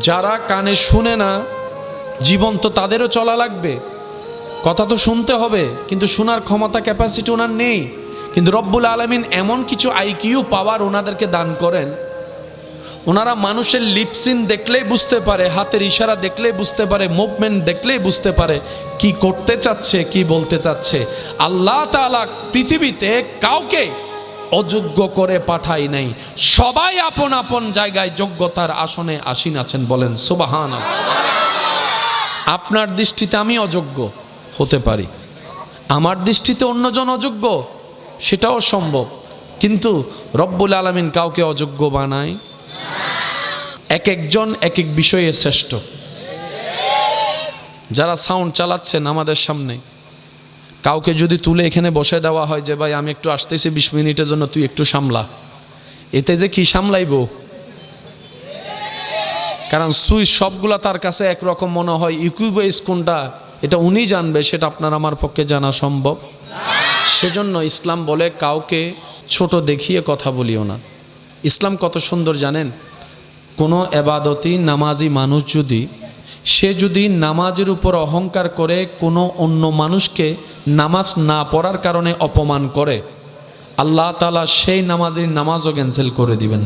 যারা কানে শুনে না, জীবন তো তাদেরও চলা লাগবে, কথা তো শুনতে হবে, কিন্তু শোনার ক্ষমতা ক্যাপাসিটি ওনার নেই। কিন্তু রব্বুল আলামিন এমন কিছু আইকিউ পাওয়ার ওনাদেরকে দান করেন, ওনারা মানুষের লিপসিন দেখলেই বুঝতে পারে, হাতের ইশারা দেখলেই বুঝতে পারে, মুভমেন্ট দেখলেই বুঝতে পারে কি করতে চাচ্ছে, কি বলতে চাচ্ছে। আল্লাহ তাআলা পৃথিবীতে কাউকে অযোগ্য করে পাঠাই নাই, সবাই আপন আপন জায়গায় যোগ্যতার আসনে আসীন আছেন। বলেন সুবহানাল্লাহ। আপনার দৃষ্টিতে আমি অযোগ্য হতে পারি, আমার দৃষ্টিতে অন্যজন অযোগ্য, সেটাও সম্ভব, কিন্তু রব্বুল আলামিন কাউকে অযোগ্য বানায়। এক একজন এক এক বিষয়ে শ্রেষ্ঠ। যারা সাউন্ড চালাচ্ছেন আমাদের সামনে, কাউকে যদি তুলে এখানে বসে দেওয়া হয় যে ভাই আমি একটু আসতেছি 20 মিনিটের জন্য, তুই একটু সামলা, এতে যে কি সামলাইব? কারণ সুইচ সবগুলা তার কাছে একরকম মনে হয়, ইকুইবেস কোনটা এটা উনি জানবে, সেটা আপনার আমার পক্ষে জানা সম্ভব। সেজন্য ইসলাম বলে কাউকে ছোট দেখিয়ে কথা বলিও না। ইসলাম কত সুন্দর জানেন? কোনো এবাদতি নামাজি মানুষ সে যদি নামাজের উপর অহংকার করে কোনো অন্য মানুষকে নামাজ না পড়ার কারণে অপমান করে, আল্লাহ তাআলা সেই নামাজের নামাজও ক্যান্সেল করে দিবেন।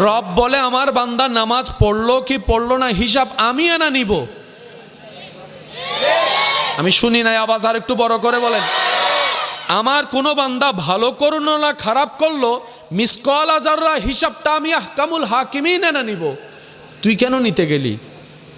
রব বলে আমার বান্দা নামাজ পড়লো কি পড়লো না হিসাব আমি এনা নিব। আমি শুনি নাই, আওয়াজ আর একটু বড় করে বলেন। আমার কোনো বান্দা ভালো করলো না খারাপ করলো, মিসকাল আযাররা হিসাবটা আমি আহকামুল হাকিমিন এনে নিব। তুই কেন নিতে গেলি?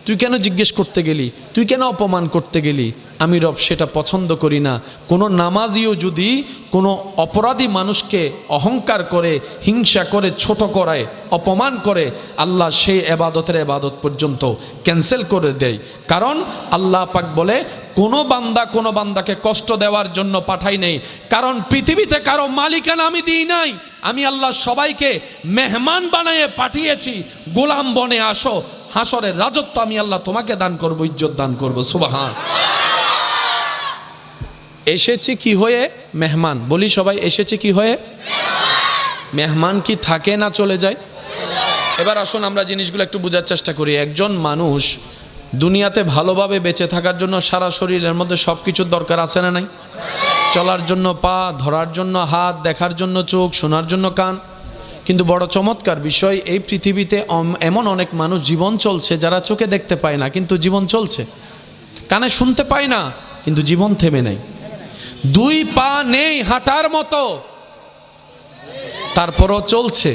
তুই কেন জিজ্ঞেস করতে গেলি? তুই কেন অপমান করতে গেলি? আমি রব সেটা পছন্দ করি না। কোনো নামাজিও যদি কোনো অপরাধী মানুষকে অহংকার করে, হিংসা করে, ছোট করায়, অপমান করে, আল্লাহ সেই এবাদতের এবাদত পর্যন্ত ক্যান্সেল করে দেয়। কারণ আল্লাহ পাক বলে কোনো বান্দা কোনো বান্দাকে কষ্ট দেওয়ার জন্য পাঠাই নেই। কারণ পৃথিবীতে কারো মালিকানা আমি দিই নাই, আমি আল্লাহ সবাইকে মেহমান বানিয়ে পাঠিয়েছি। গোলাম বনে আসো, হাসরের রাজত্ব আমি আল্লাহ তোমাকে দান করব, ইজ্জত দান করব। সুবহান। এসেছি কি হয়ে? মেহমান। বলি সবাই, এসেছে কি হয়ে? মেহমান কি থাকে না চলে যায়? এবার আসুন আমরা জিনিসগুলো একটু বোঝার চেষ্টা করি। একজন মানুষ দুনিয়াতে ভালোভাবে বেঁচে থাকার জন্য সারা শরীরের মধ্যে সব কিছুর দরকার আছে না নাই? চলার জন্য পা, ধরার জন্য হাত, দেখার জন্য চোখ, শোনার জন্য কান। কিন্তু বড় চমৎকার বিষয়, এই পৃথিবীতে এমন অনেক মানুষ জীবন চলছে যারা চোখে দেখতে পায় না কিন্তু জীবন চলছে, কানে শুনতে পায় না কিন্তু জীবন থেমে নেই, 2 পা নেই হাঁটার মতো, তারপরও চলছে।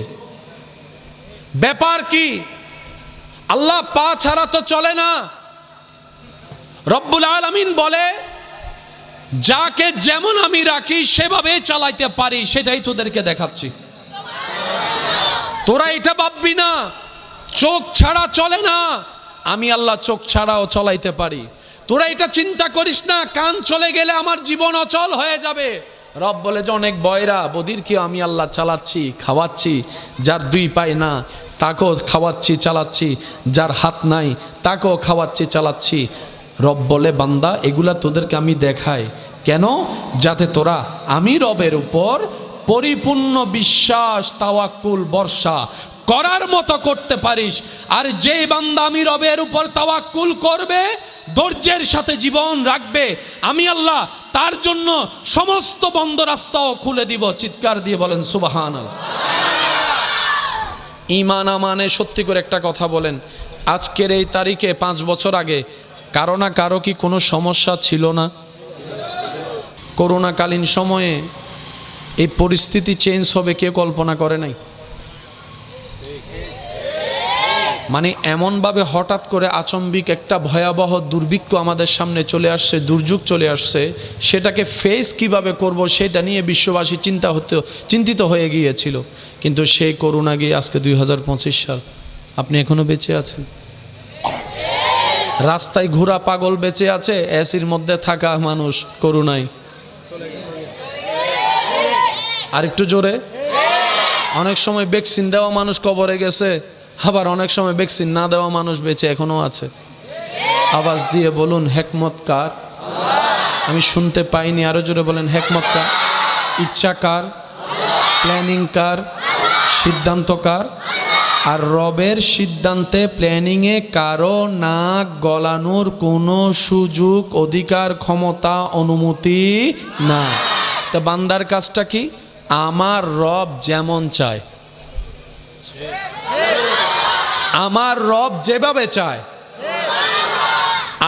ব্যাপার কি? আল্লাহ পা ছাড়া তো চলে না। রব্বুল আলামিন বলে যাকে যেমন আমি রাখি সেভাবে চালাইতে পারি, সেটাই তোদেরকে দেখাচ্ছি। তোরা এটা ভাববি না চোখ ছাড়া চলে না, আমি আল্লাহ চোখ ছাড়াও চলাইতে পারি। তোরা এটা চিন্তা করিস না কান চলে গেলে আমার জীবন অচল হয়ে যাবে। রব বলে যে অনেক বয়রা বদিরকে আমি আল্লাহ চালাচ্ছি, খাওয়াচ্ছি। যার 2 পায় না তাকেও খাওয়াচ্ছি, চালাচ্ছি। যার হাত নাই তাকেও খাওয়াচ্ছি, চালাচ্ছি। রব বলে বান্দা এগুলা তোদেরকে আমি দেখাই কেন? যাতে তোরা আমি রবের উপর পরিপূর্ণ বিশ্বাস, তাওয়াক্কুল, ভরসা করার মতো করতে পারিস। আর যে বান্দা আমি রবের উপর তাওয়াক্কুল করবে, ধৈর্যের সাথে জীবন রাখবে, আমি আল্লাহ তার জন্য সমস্ত বন্ধ রাস্তাও খুলে দিব। চিৎকার দিয়ে বলেন সুবহানাল্লাহ। ঈমান আমানে সত্যি করে একটা কথা বলেন, আজকের এই তারিখে 5 বছর আগে কারো না কারো কি কোনো সমস্যা ছিল না? করোনাকালীন সময়ে এই পরিস্থিতি চেঞ্জ হবে কেউ কল্পনা করে নাই। মানে এমনভাবে হঠাৎ করে আচম্বিক একটা ভয়াবহ দুর্ভিক্ষ আমাদের সামনে চলে আসছে, দুর্যোগ চলে আসছে। সেটাকে ফেস কিভাবে করব সেটা নিয়ে বিশ্ববাসী চিন্তিত হয়ে গিয়েছিল। কিন্তু সেই করোনা গিয়ে আজকে 2025 সাল, আপনি এখনো বেঁচে আছেন। রাস্তায় ঘোরা পাগল বেঁচে আছে, এসির মধ্যে থাকা মানুষ করোনায়। আরেকটু জোরে। অনেক সময় ভ্যাকসিন দেওয়া মানুষ কবরে গেছে, আবার অনেক সময় ভ্যাকসিন না দেওয়া মানুষ বেঁচে এখনো আছে। আওয়াজ দিয়ে বলুন হিকমত কার? আমি শুনতে পাইনি, আরো জোরে বলেন হিকমত কার? ইচ্ছা কার? প্ল্যানিং কার? সিদ্ধান্ত কার? আর রবের সিদ্ধান্তে প্ল্যানিংয়ে কারো নাক গলানোর কোনো সুযোগ, অধিকার, ক্ষমতা, অনুমতি না। তো বান্দার কাজটা কি? আমার রব যেমন চায়, আমার রব যেভাবে চায়,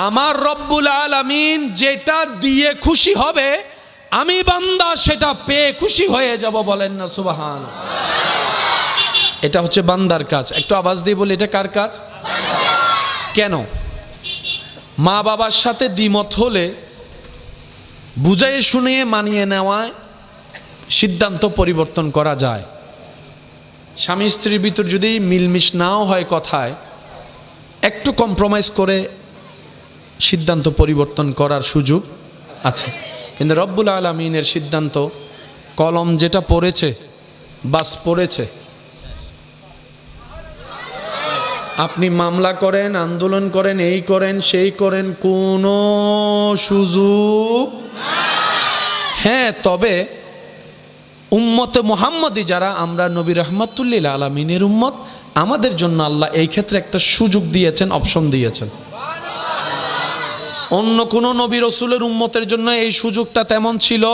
আমার রব্বুল আলামিন যেটা দিয়ে খুশি হবে আমি বান্দা সেটা পেয়ে খুশি হয়ে যাব। বলেন না সুবহান। এটা হচ্ছে বান্দার কাজ। একটু আওয়াজ দিয়ে বলি, এটা কার কাজ? কেন? মা বাবার সাথে দ্বিমত হলে বুঝাইয়ে শুনিয়ে মানিয়ে নেওয়ায় সিদ্ধান্ত পরিবর্তন করা যায়। স্বামী স্ত্রীর ভিতর যদি মিলমিশ নাও হয় কথায়, একটু কম্প্রোমাইজ করে সিদ্ধান্ত পরিবর্তন করার সুযোগ আছে। কিন্তু রব্বুল আলামিনের সিদ্ধান্ত, কলম যেটা পড়েছে বাস পড়েছে। আপনি মামলা করেন, আন্দোলন করেন, এই করেন সেই করেন, কোনো সুযোগ। হ্যাঁ, তবে উম্মতে মুহাম্মদি যারা আমরা নবী রাহমাতুল্লিল আলামিনের উম্মত, আমাদের জন্য আল্লাহ এই ক্ষেত্রে একটা সুযোগ দিয়েছেন, অপশন দিয়েছেন। অন্য কোনো নবী রসুলের উম্মতের জন্য এই সুযোগটা তেমন ছিল।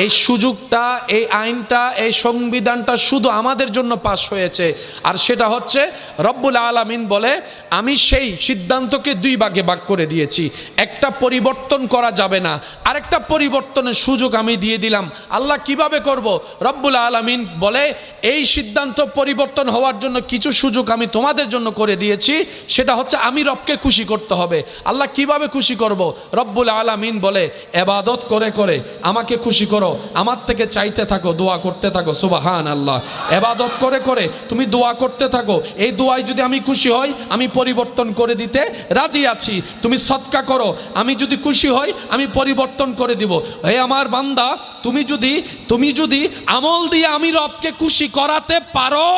এই সুযোগটা, এই আইনটা, এই সংবিধানটা শুধু আমাদের জন্য পাশ হয়েছে। আর সেটা হচ্ছে রব্বুল আলামিন বলে, আমি সেই সিদ্ধান্তকে দুই ভাগে ভাগ করে দিয়েছি, একটা পরিবর্তন করা যাবে না, আরেকটা পরিবর্তনের সুযোগ আমি দিয়ে দিলাম। আল্লাহ কিভাবে করব? রব্বুল আলামিন বলে, এই সিদ্ধান্ত পরিবর্তন হওয়ার জন্য কিছু সুযোগ আমি তোমাদের জন্য করে দিয়েছি। সেটা হচ্ছে আমি রবকে খুশি করতে হবে। আল্লাহ কিভাবে খুশি করব? রব্বুল আলামিন বলে, ইবাদত করে করে আমাকে খুশি করো, আমার থেকে চাইতে থাকো, দোয়া করতে থাকো। সুবহান আল্লাহ। ইবাদত করে করে তুমি দোয়া করতে থাকো, এই দোয়ায় যদি আমি খুশি হই আমি পরিবর্তন করে দিতে রাজি আছি। তুমি সদকা করো, আমি যদি খুশি হই আমি পরিবর্তন করে দিব। হে আমার বান্দা, তুমি যদি আমল দিয়ে আমি রবকে খুশি করাতে পারো,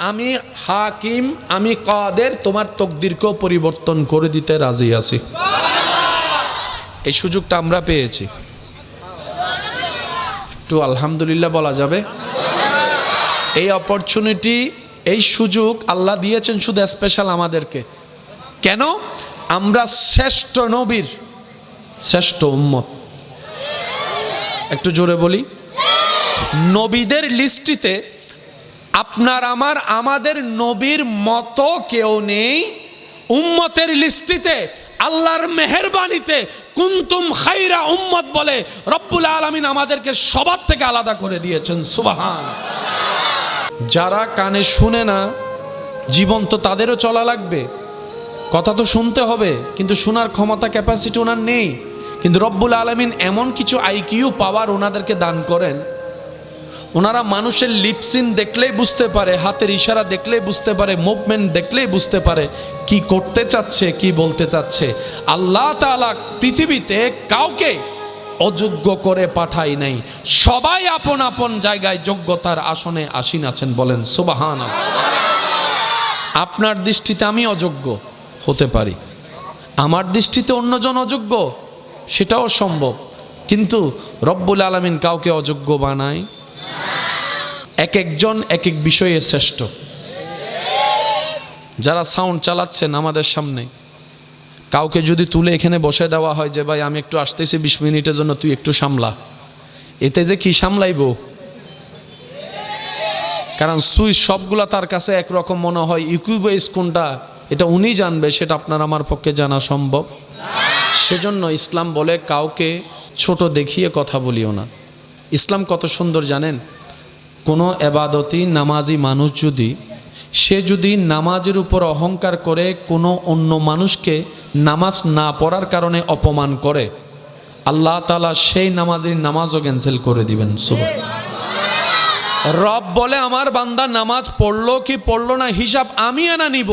আমি হাকিম, আমি কাদের, তোমার তকদিরকেও পরিবর্তন করে দিতে রাজি আছি। এই সুযোগটা আমরা পেয়েছি। একটু আলহামদুলিল্লাহ বলা যাবে। এই অপরচুনিটি, এই সুযোগ আল্লাহ দিয়েছেন শুধু স্পেশাল আমাদেরকে। কেন? আমরা শ্রেষ্ঠ নবীর শ্রেষ্ঠ উম্মত। একটু জোরে বলি, নবীদের লিস্টিতে আপনার আমাদের নবীর মতো কেউ নেই। উম্মতের লিস্টিতে আল্লাহর মেহেরবানিতে কুনতুম খায়রা উম্মত বলে রব্বুল আলামিন আমাদেরকে সবার থেকে আলাদা করে দিয়েছেন। সুবহান। যারা কানে শুনে না, জীবন তো তাদেরও চলা লাগবে, কথা তো শুনতে হবে, কিন্তু শোনার ক্ষমতা, ক্যাপাসিটি ওনার নেই। কিন্তু রব্বুল আলামিন এমন কিছু আইকিউ পাওয়ার ওনাদেরকে দান করেন, ওনারা মানুষের লিপসিন দেখলেই বুঝতে পারে, হাতের ইশারা দেখলেই বুঝতে পারে, মুভমেন্ট দেখলেই বুঝতে পারে কি করতে চাচ্ছে, কি বলতে চাচ্ছে। আল্লাহ তাআলা পৃথিবীতে কাউকে অযোগ্য করে পাঠাই নাই, সবাই আপন আপন জায়গায় যোগ্যতার আসনে আসীন আছেন। বলেন সুবহানাল্লাহ। আপনার দৃষ্টিতে আমি অযোগ্য হতে পারি, আমার দৃষ্টিতে অন্যজন অযোগ্য, সেটাও সম্ভব। কিন্তু রব্বুল আলামিন কাউকে অযোগ্য বানায়। এক একজন এক এক বিষয়ে শ্রেষ্ঠ। যারা সাউন্ড চালাচ্ছেন আমাদের সামনে, কাউকে যদি তুলে এখানে বসে দেওয়া হয় যে ভাই আমি একটু আসতেছি 20 মিনিটের জন্য, তুই একটু সামলা, এতে যে কি সামলাইব? কারণ সুইচ সবগুলা তার কাছে একরকম মনে হয়, ইকুইবেস কোনটা এটা উনি জানবে, সেটা আপনার আমার পক্ষে জানা সম্ভব। সেজন্য ইসলাম বলে কাউকে ছোট দেখিয়ে কথা বলিও না। ইসলাম কত সুন্দর জানেন? কোনো এবাদতি নামাজি মানুষ সে যদি নামাজের উপর অহংকার করে কোনো অন্য মানুষকে নামাজ না পড়ার কারণে অপমান করে, আল্লাহ তাআলা সেই নামাজের নামাজও ক্যান্সেল করে দিবেন। সুবহানাল্লাহ। রব বলে আমার বান্দা নামাজ পড়লো কি পড়লো না হিসাব আমি এনা নিব।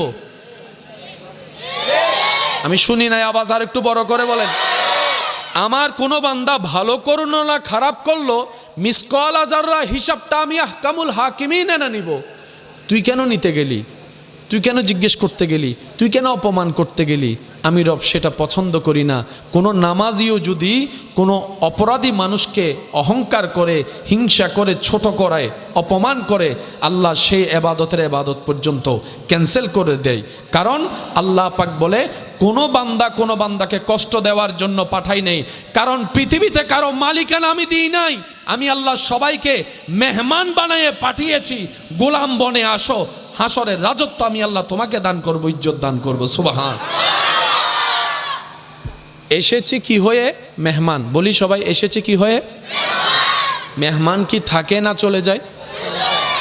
আমি শুনি নাই, আওয়াজ আর একটু বড় করে বলেন। আমার কোনো বান্দা ভালো করলো না খারাপ করলো, মিসকাল আযাররা হিসাবটা আমি আহকামুল হাকিমিন এনে নিব। তুই কেন নিতে গেলি? তুই কেন জিজ্ঞেস করতে গেলি, তুই কেন অপমান করতে গেলি? আমি রব সেটা পছন্দ করি না। কোনো নামাজিও যদি কোনো অপরাধী মানুষকে অহংকার করে, হিংসা করে, ছোট করায়, অপমান করে, আল্লাহ সেই এবাদতের এবাদত পর্যন্ত ক্যান্সেল করে দেয়। কারণ আল্লাহ পাক বলে কোনো বান্দাকে কষ্ট দেওয়ার জন্য পাঠাই নেই। কারণ পৃথিবীতে কারো মালিকানা আমি দিই নাই। আমি আল্লাহ সবাইকে মেহমান বানিয়ে পাঠিয়েছি, গোলাম বনে আসো, হাসরের রাজত্ব আমি আল্লাহ তোমাকে দান করব, ইজ্জত দান করব। সুবহান। এসেছি কি হয়ে? মেহমান। বলি সবাই, এসেছে কি হয়ে? মেহমান কি থাকে না চলে যায়?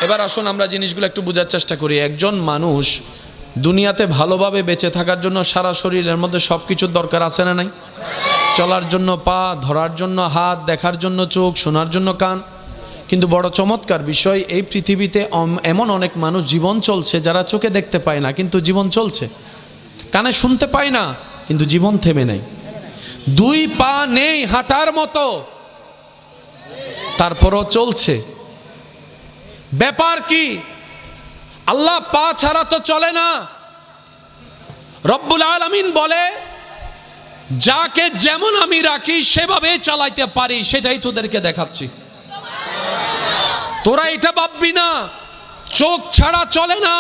এবার আসুন আমরা জিনিসগুলো একটু বোঝার চেষ্টা করি। একজন মানুষ দুনিয়াতে ভালোভাবে বেঁচে থাকার জন্য সারা শরীরের মধ্যে সব কিছুর দরকার আছে না নাই? চলার জন্য পা, ধরার জন্য হাত, দেখার জন্য চোখ, শোনার জন্য কান। কিন্তু বড় চমৎকার বিষয়, এই পৃথিবীতে এমন অনেক মানুষ জীবন চলছে যারা চোখে দেখতে পায় না কিন্তু জীবন চলছে, কানে শুনতে পায় না কিন্তু জীবন থেমে নেই, দুই পা নেই হাঁটার মতো, তারপরও চলছে। ব্যাপার কি? আল্লাহ পা ছাড়া তো চলে না। রব্বুল আলামিন বলে, যাকে যেমন আমি রাখি সেভাবে চালাইতে পারি, সেটাই তোদেরকে দেখাচ্ছি। তোরা এটা ভাববি না চোখ ছাড়া চলে না,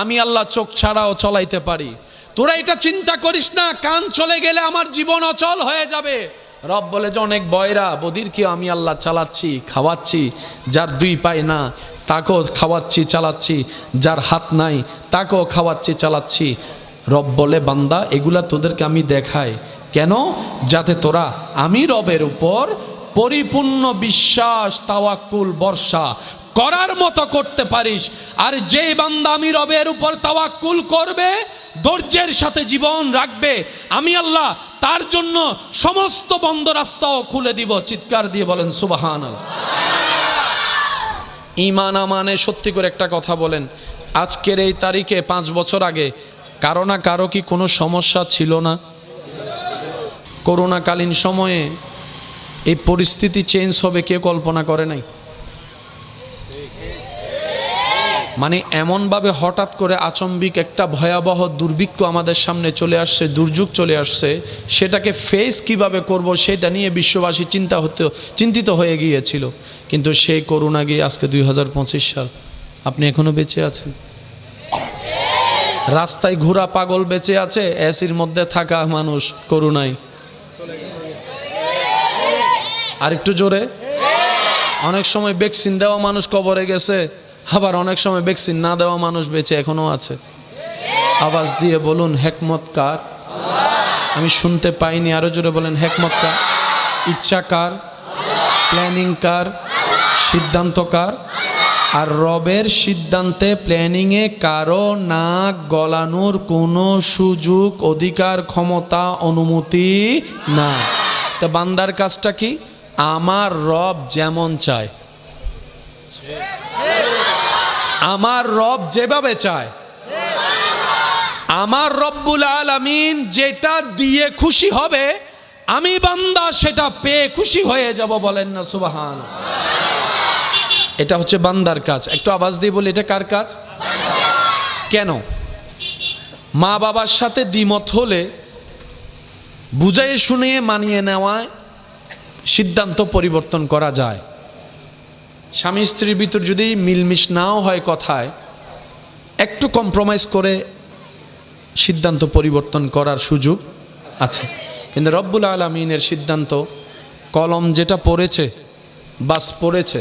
আমি আল্লাহ চোখ ছাড়াও চলাইতে পারি। তোরা এটা চিন্তা করিস না কান চলে গেলে আমার জীবন অচল হয়ে যাবে। রব বলে যে অনেক বয়রা বদিরকে আমি আল্লাহ চালাচ্ছি, খাওয়াচ্ছি। যার দুই পায় না তাকেও খাওয়াচ্ছি, চালাচ্ছি। যার হাত নাই তাকেও খাওয়াচ্ছি, চালাচ্ছি। রব বলে, বান্দা এগুলা তোদেরকে আমি দেখাই কেন? যাতে তোরা আমি রবের উপর পরিপূর্ণ বিশ্বাস, তাওয়াক্কুল, ভরসা করার মতো করতে পারিস। আর যে বান্দা আমি রবের উপর তাওয়াক্কুল করবে, ধৈর্যের সাথে জীবন রাখবে, আমি আল্লাহ তার জন্য সমস্ত বন্ধ রাস্তাও খুলে দিব। চিৎকার দিয়ে বলেন সুবহানাল্লাহ। ঈমান আমানে সত্যি করে একটা কথা বলেন, আজকের এই তারিখে 5 বছর আগে কারো না কারো কি কোনো সমস্যা ছিল না? করোনাকালীন সময়ে এই পরিস্থিতি চেঞ্জ হবে কেউ কল্পনা করে নাই। মানে এমনভাবে হঠাৎ করে আচম্বিক একটা ভয়াবহ দুর্ভিক্ষ আমাদের সামনে চলে আসছে, দুর্যোগ চলে আসছে। সেটাকে ফেস কিভাবে করব সেটা নিয়ে বিশ্ববাসী চিন্তিত হয়ে গিয়েছিল। কিন্তু সেই করোনা গিয়ে আজকে 2025 সাল, আপনি এখনো বেঁচে আছেন। রাস্তায় ঘোরা পাগল বেঁচে আছে, এসির মধ্যে থাকা মানুষ করোনায়। আর একটু জোরে। অনেক সময় ভ্যাকসিন দেওয়া মানুষ কবরে গেছে, আবার অনেক সময় ভ্যাকসিন না দেওয়া মানুষ বেঁচে এখনো আছে। আওয়াজ দিয়ে বলুন হিকমত কার? আমি শুনতে পাইনি, আরো জোরে বলেন হিকমত কার? ইচ্ছা কার? প্ল্যানিং কার? সিদ্ধান্ত কার? আর রবের সিদ্ধান্তে, প্ল্যানিংয়ে কারো নাক গলানোর কোনো সুযোগ, অধিকার, ক্ষমতা, অনুমতি না। তো বান্দার কাজটা কি? আমার রব যেমন চায়, আমার রব যেভাবে চায়, আমার রব্বুল আলামিন যেটা দিয়ে খুশি হবে, আমি বান্দা সেটা পেয়ে খুশি হয়ে যাব। বলেন না সুবহান। এটা হচ্ছে বান্দার কাজ। একটু আওয়াজ দিয়ে বলি, এটা কার কাজ? কেন? মা বাবার সাথে দ্বিমত হলে বুঝাই শুনিয়ে মানিয়ে নেওয়ায় সিদ্ধান্ত পরিবর্তন করা যায়। স্বামী স্ত্রীর ভিতর যদি মিলমিশ নাও হয় কথায়, একটু কম্প্রোমাইজ করে সিদ্ধান্ত পরিবর্তন করার সুযোগ আছে। কিন্তু রব্বুল আলামিনের সিদ্ধান্ত, কলম যেটা পড়েছে বাস পড়েছে।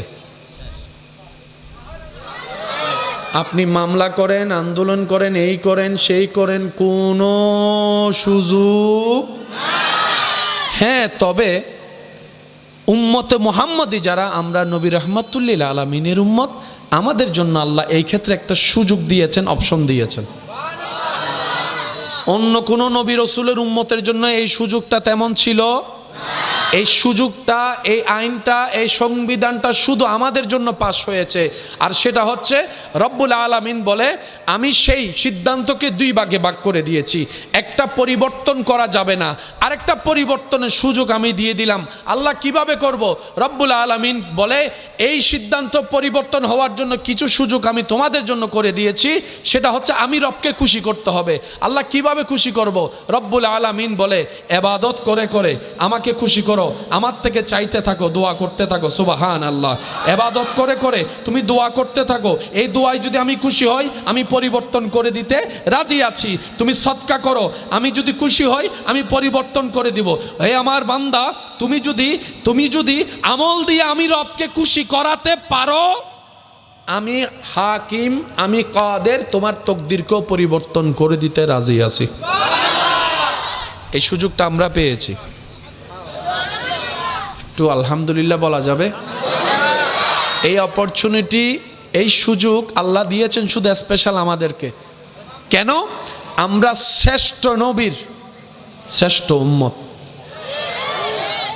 আপনি মামলা করেন, আন্দোলন করেন, এই করেন, সেই করেন, কোনো সুযোগ। হ্যাঁ, তবে উম্মতে মুহাম্মদি যারা আমরা, নবী রহমাতুল্লিল আলামিনের উম্মত, আমাদের জন্য আল্লাহ এই ক্ষেত্রে একটা সুযোগ দিয়েছেন, অপশন দিয়েছেন। অন্য কোন নবী রসুলের উম্মতের জন্য এই সুযোগটা তেমন ছিল না। এই সুযোগটা, এই আইনটা, এই সংবিধানটা শুধু আমাদের জন্য পাশ হয়েছে। আর সেটা হচ্ছে রব্বুল আলামিন বলে আমি সেই সিদ্ধান্তকে দুই ভাগে ভাগ করে দিয়েছি, একটা পরিবর্তন করা যাবে না, আরেকটা পরিবর্তনের সুযোগ আমি দিয়ে দিলাম। আল্লাহ কিভাবে করব? রব্বুল আলামিন বলে এই সিদ্ধান্ত পরিবর্তন হওয়ার জন্য কিছু সুযোগ আমি তোমাদের জন্য করে দিয়েছি, সেটা হচ্ছে আমি রবকে খুশি করতে হবে। আল্লাহ কিভাবে খুশি করব? রব্বুল আলামিন বলে ইবাদত করে করে আমাকে খুশি করো, আমার থেকে চাইতে থাকো, দোয়া করতে থাকো। সুবহানাল্লাহ। ইবাদত করে করে তুমি দোয়া করতে থাকো, এই দোয়ায় যদি আমি খুশি হই আমি পরিবর্তন করে দিতে রাজি আছি। তুমি সদকা করো, আমি যদি খুশি হই আমি পরিবর্তন করে দিব। হে আমার বান্দা, তুমি যদি আমল দিয়ে আমি রবকে খুশি করাতে পারো, আমি হাকিম, আমি কাদের, তোমার তকদিরকেও পরিবর্তন করে দিতে রাজি আছি। এই সুযোগটা আমরা পেয়েছি। একটু আলহামদুলিল্লাহ বলা যাবে? এই অপরচুনিটি, এই সুযোগ আল্লাহ দিয়েছেন শুধু স্পেশাল আমাদেরকে। কেন? আমরা শ্রেষ্ঠ নবীর শ্রেষ্ঠ উম্মত।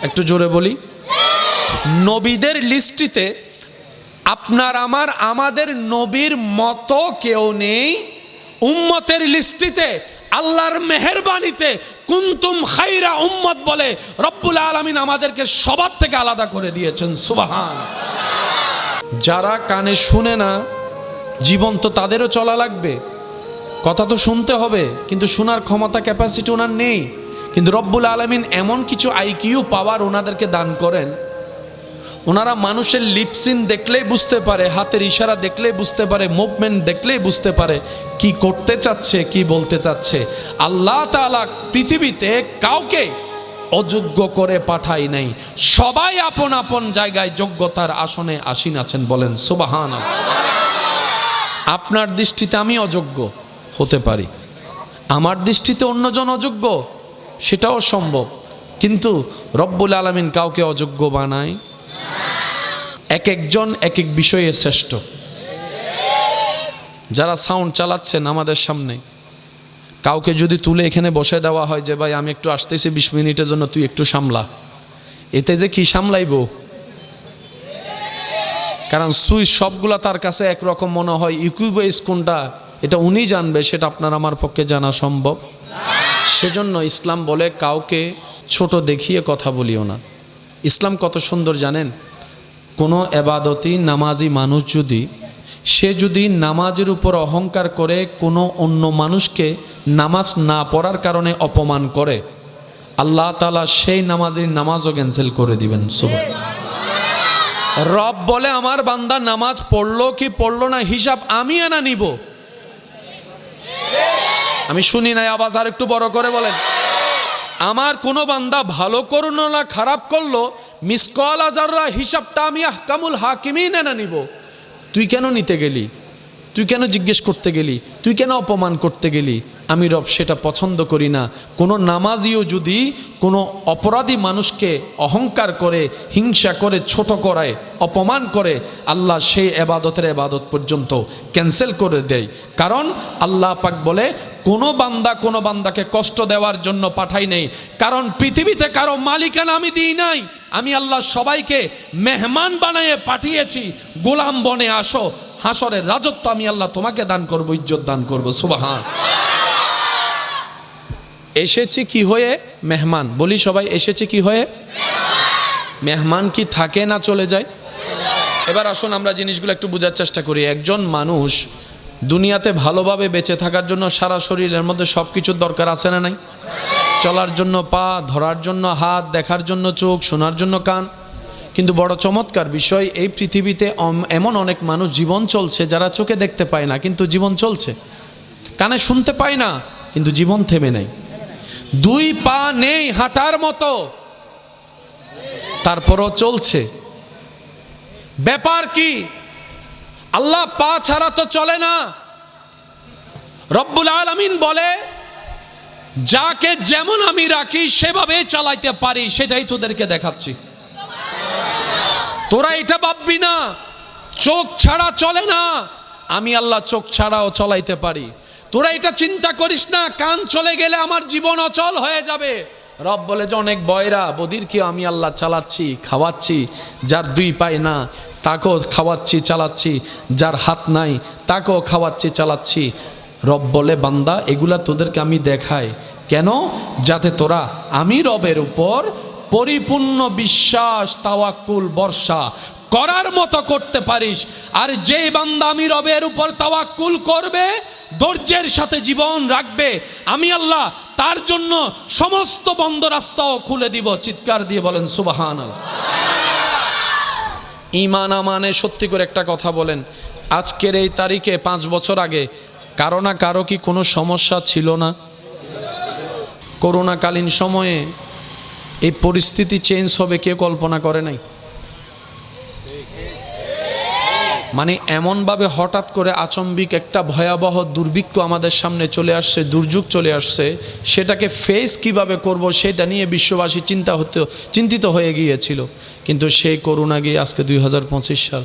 একটু জোরে বলি, নবীদের লিস্টিতে আপনার আমাদের নবীর মতো কেউ নেই। উম্মতের লিস্টিতে আল্লাহর মেহেরবানিতে কুনতুম খাইরা উম্মত বলে রব্বুল আলামিন আমাদেরকে সবার থেকে আলাদা করে দিয়েছেন। সুবহান। যারা কানে শুনে না, জীবন তো তাদেরও চলা লাগবে, কথা তো শুনতে হবে, কিন্তু শোনার ক্ষমতা, ক্যাপাসিটি ওনার নেই। কিন্তু রব্বুল আলামিন এমন কিছু আইকিউ পাওয়ার ওনাদেরকে দান করেন, ওনারা মানুষের লিপসিন দেখলেই বুঝতে পারে, হাতের ইশারা দেখলেই বুঝতে পারে, মুভমেন্ট দেখলেই বুঝতে পারে কি করতে চাচ্ছে, কি বলতে চাচ্ছে। আল্লাহ তাআলা পৃথিবীতে কাউকে অযোগ্য করে পাঠাই নাই, সবাই আপন আপন জায়গায় যোগ্যতার আসনে আসীন আছেন। বলেন সুবহানাল্লাহ। আপনার দৃষ্টিতে আমি অযোগ্য হতে পারি, আমার দৃষ্টিতে অন্যজন অযোগ্য, সেটাও সম্ভব, কিন্তু রব্বুল আলামিন কাউকে অযোগ্য বানায়। এক একজন এক এক বিষয়ে শ্রেষ্ঠ। যারা সাউন্ড চালাচ্ছেন আমাদের সামনে, কাউকে যদি তুলে এখানে বসে দেওয়া হয় যে ভাই আমি একটু আসতেছি 20 মিনিটের জন্য, তুই একটু সামলা, এতে যে কি সামলাইব? কারণ সুইচ সবগুলা তার কাছে একরকম মনে হয়, ইকুইবেস কোনটা এটা উনি জানবে, সেটা আপনার আমার পক্ষে জানা সম্ভব। সেজন্য ইসলাম বলে কাউকে ছোট দেখিয়ে কথা বলিও না। ইসলাম কত সুন্দর জানেন? কোনো এবাদতি নামাজি মানুষ সে যদি নামাজের উপর অহংকার করে কোনো অন্য মানুষকে নামাজ না পড়ার কারণে অপমান করে, আল্লাহ তাআলা সেই নামাজের নামাজও ক্যান্সেল করে দিবেন। রব বলে আমার বান্দা নামাজ পড়লো কি পড়লো না হিসাব আমি এনা নিব। আমি শুনি নাই, আওয়াজ আর একটু বড় করে বলেন। আমার কোনো বান্দা ভালো করলো না খারাপ করলো, মিসকাল আযাররা হিসাবটা আমি আহকামুল হাকিমিন এনে নিব। তুই কেন নিতে গেলি? তুই কেন জিজ্ঞেস করতে গেলি? তুই কেন অপমান করতে গেলি? আমি রব সেটা পছন্দ করি না। কোনো নামাজিও যদি কোনো অপরাধী মানুষকে অহংকার করে, হিংসা করে, ছোট করায়, অপমান করে, আল্লাহ সেই এবাদতের এবাদত পর্যন্ত ক্যান্সেল করে দেয়। কারণ আল্লাহ পাক বলে কোনো বান্দাকে কষ্ট দেওয়ার জন্য পাঠাই নেই। কারণ পৃথিবীতে কারো মালিকানা আমি দিই নাই, আমি আল্লাহ সবাইকে মেহমান বানিয়ে পাঠিয়েছি। গোলাম বনে আসো, হাসরের রাজত্ব আমি আল্লাহ তোমাকে দান করব, ইজ্জত দান করব। সুবহান। এসেছি কি হয়ে? মেহমান। বলি সবাই, এসেছি কি হয়ে? মেহমান কি থাকে না চলে যায়? এবার আসুন আমরা জিনিসগুলো একটু বোঝার চেষ্টা করি। একজন মানুষ দুনিয়াতে ভালোভাবে বেঁচে থাকার জন্য সারা শরীরের মধ্যে সব কিছুর দরকার আছে না নাই? চলার জন্য পা, ধরার জন্য হাত, দেখার জন্য চোখ, শোনার জন্য কান। কিন্তু বড় চমৎকার বিষয়, এই পৃথিবীতে এমন অনেক মানুষ জীবন চলছে যারা চোখে দেখতে পায় না কিন্তু জীবন চলছে, কানে শুনতে পায় না কিন্তু জীবন থেমে নেই, 2 পা নেই হাঁটার মতো, তারপরও চলছে। ব্যাপার কি? আল্লাহ পা ছাড়া তো চলে না। রব্বুল আলামিন বলে যাকে যেমন আমি রাখি সেভাবে চালাইতে পারি, সেটাই তোদেরকে দেখাচ্ছি। তোরা এটা ভাববি না চোখ ছাড়া চলে না, আমি আল্লাহ চোখ ছাড়াও চলাইতে পারি। তোরা এটা চিন্তা করিস না কান চলে গেলে আমার জীবন অচল হয়ে যাবে, রব বলে যে অনেক বয়রা বধিরকে আমি আল্লাহ চালাচ্ছি, খাওয়াচ্ছি। যার দুই পায়ে না তাকেও খাওয়াচ্ছি, চালাচ্ছি। যার হাত নাই তাকেও খাওয়াচ্ছি, চালাচ্ছি। রব বলে বান্দা এগুলা তোদেরকে আমি দেখাই কেন? যাতে তোরা আমি রবের উপর পরিপূর্ণ বিশ্বাস, তাওয়াক্কুল, ভরসা করার মতো করতে পারিস। আর যে বান্দা আমি রবের উপর তাওয়াক্কুল করবে, ধৈর্যের সাথে জীবন রাখবে, আমি আল্লাহ তার জন্য সমস্ত বন্ধ রাস্তাও খুলে দিব। চিৎকার দিয়ে বলেন সুবহানাল্লাহ। ঈমান আমানে সত্যি করে একটা কথা বলেন, আজকের এই তারিখে 5 বছর আগে কারো না কারো কি কোনো সমস্যা ছিল না? করোনাকালীন সময়ে এই পরিস্থিতি চেঞ্জ হবে কেউ কল্পনা করে নাই। মানে এমনভাবে হঠাৎ করে আচম্বিক একটা ভয়াবহ দুর্ভিক্ষ আমাদের সামনে চলে আসছে, দুর্যোগ চলে আসছে। সেটাকে ফেস কিভাবে করব সেটা নিয়ে বিশ্ববাসী চিন্তিত হয়ে গিয়েছিল। কিন্তু সেই করোনা গিয়ে আজকে 2025 সাল,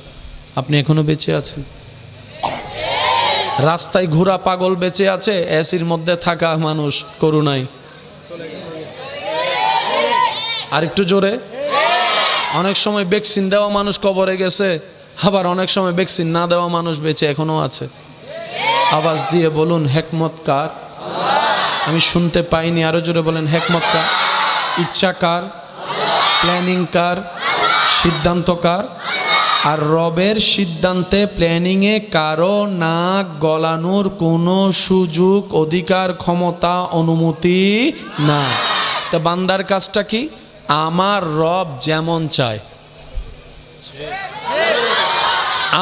আপনি এখনো বেঁচে আছেন। রাস্তায় ঘোরা পাগল বেঁচে আছে, এসির মধ্যে থাকা মানুষ করোনায়। আর একটু জোরে। অনেক সময় ভ্যাকসিন দেওয়া মানুষ কবরে গেছে, আবার অনেক সময় ভ্যাকসিন না দেওয়া মানুষ বেঁচে এখনো আছে। আওয়াজ দিয়ে বলুন হিকমত কার? আমি শুনতে পাইনি, আরো জোরে বলেন হিকমত কার? ইচ্ছা কার? প্ল্যানিং কার? সিদ্ধান্ত কার? আর রবের সিদ্ধান্তে, প্ল্যানিংয়ে কারো নাক গলানোর কোনো সুযোগ, অধিকার, ক্ষমতা, অনুমতি না। তা বান্দার কাজটা কি? আমার রব যেমন চায়,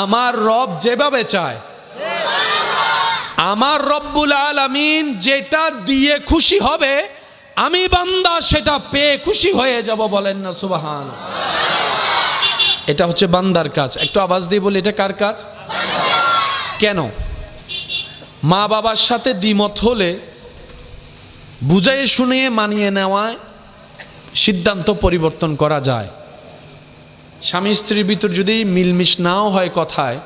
আমার রব যেভাবে চায়, আমার রব্বুল আলামিন যেটা দিয়ে খুশি হবে, আমি বান্দা সেটা পেয়ে খুশি হয়ে যাব। বলেন না সুবহানাল্লাহ। এটা হচ্ছে বান্দার কাজ। একটু আওয়াজ দিয়ে বলি, এটা কার কাজ? কেন? মা বাবার সাথে দ্বিমত হলে বুঝাই শুনিয়ে মানিয়ে নেওয়ায় সিদ্ধান্ত পরিবর্তন করা যায়। স্বামী স্ত্রীর ভিতর যদি মিলমিশ নাও হয় কথায়,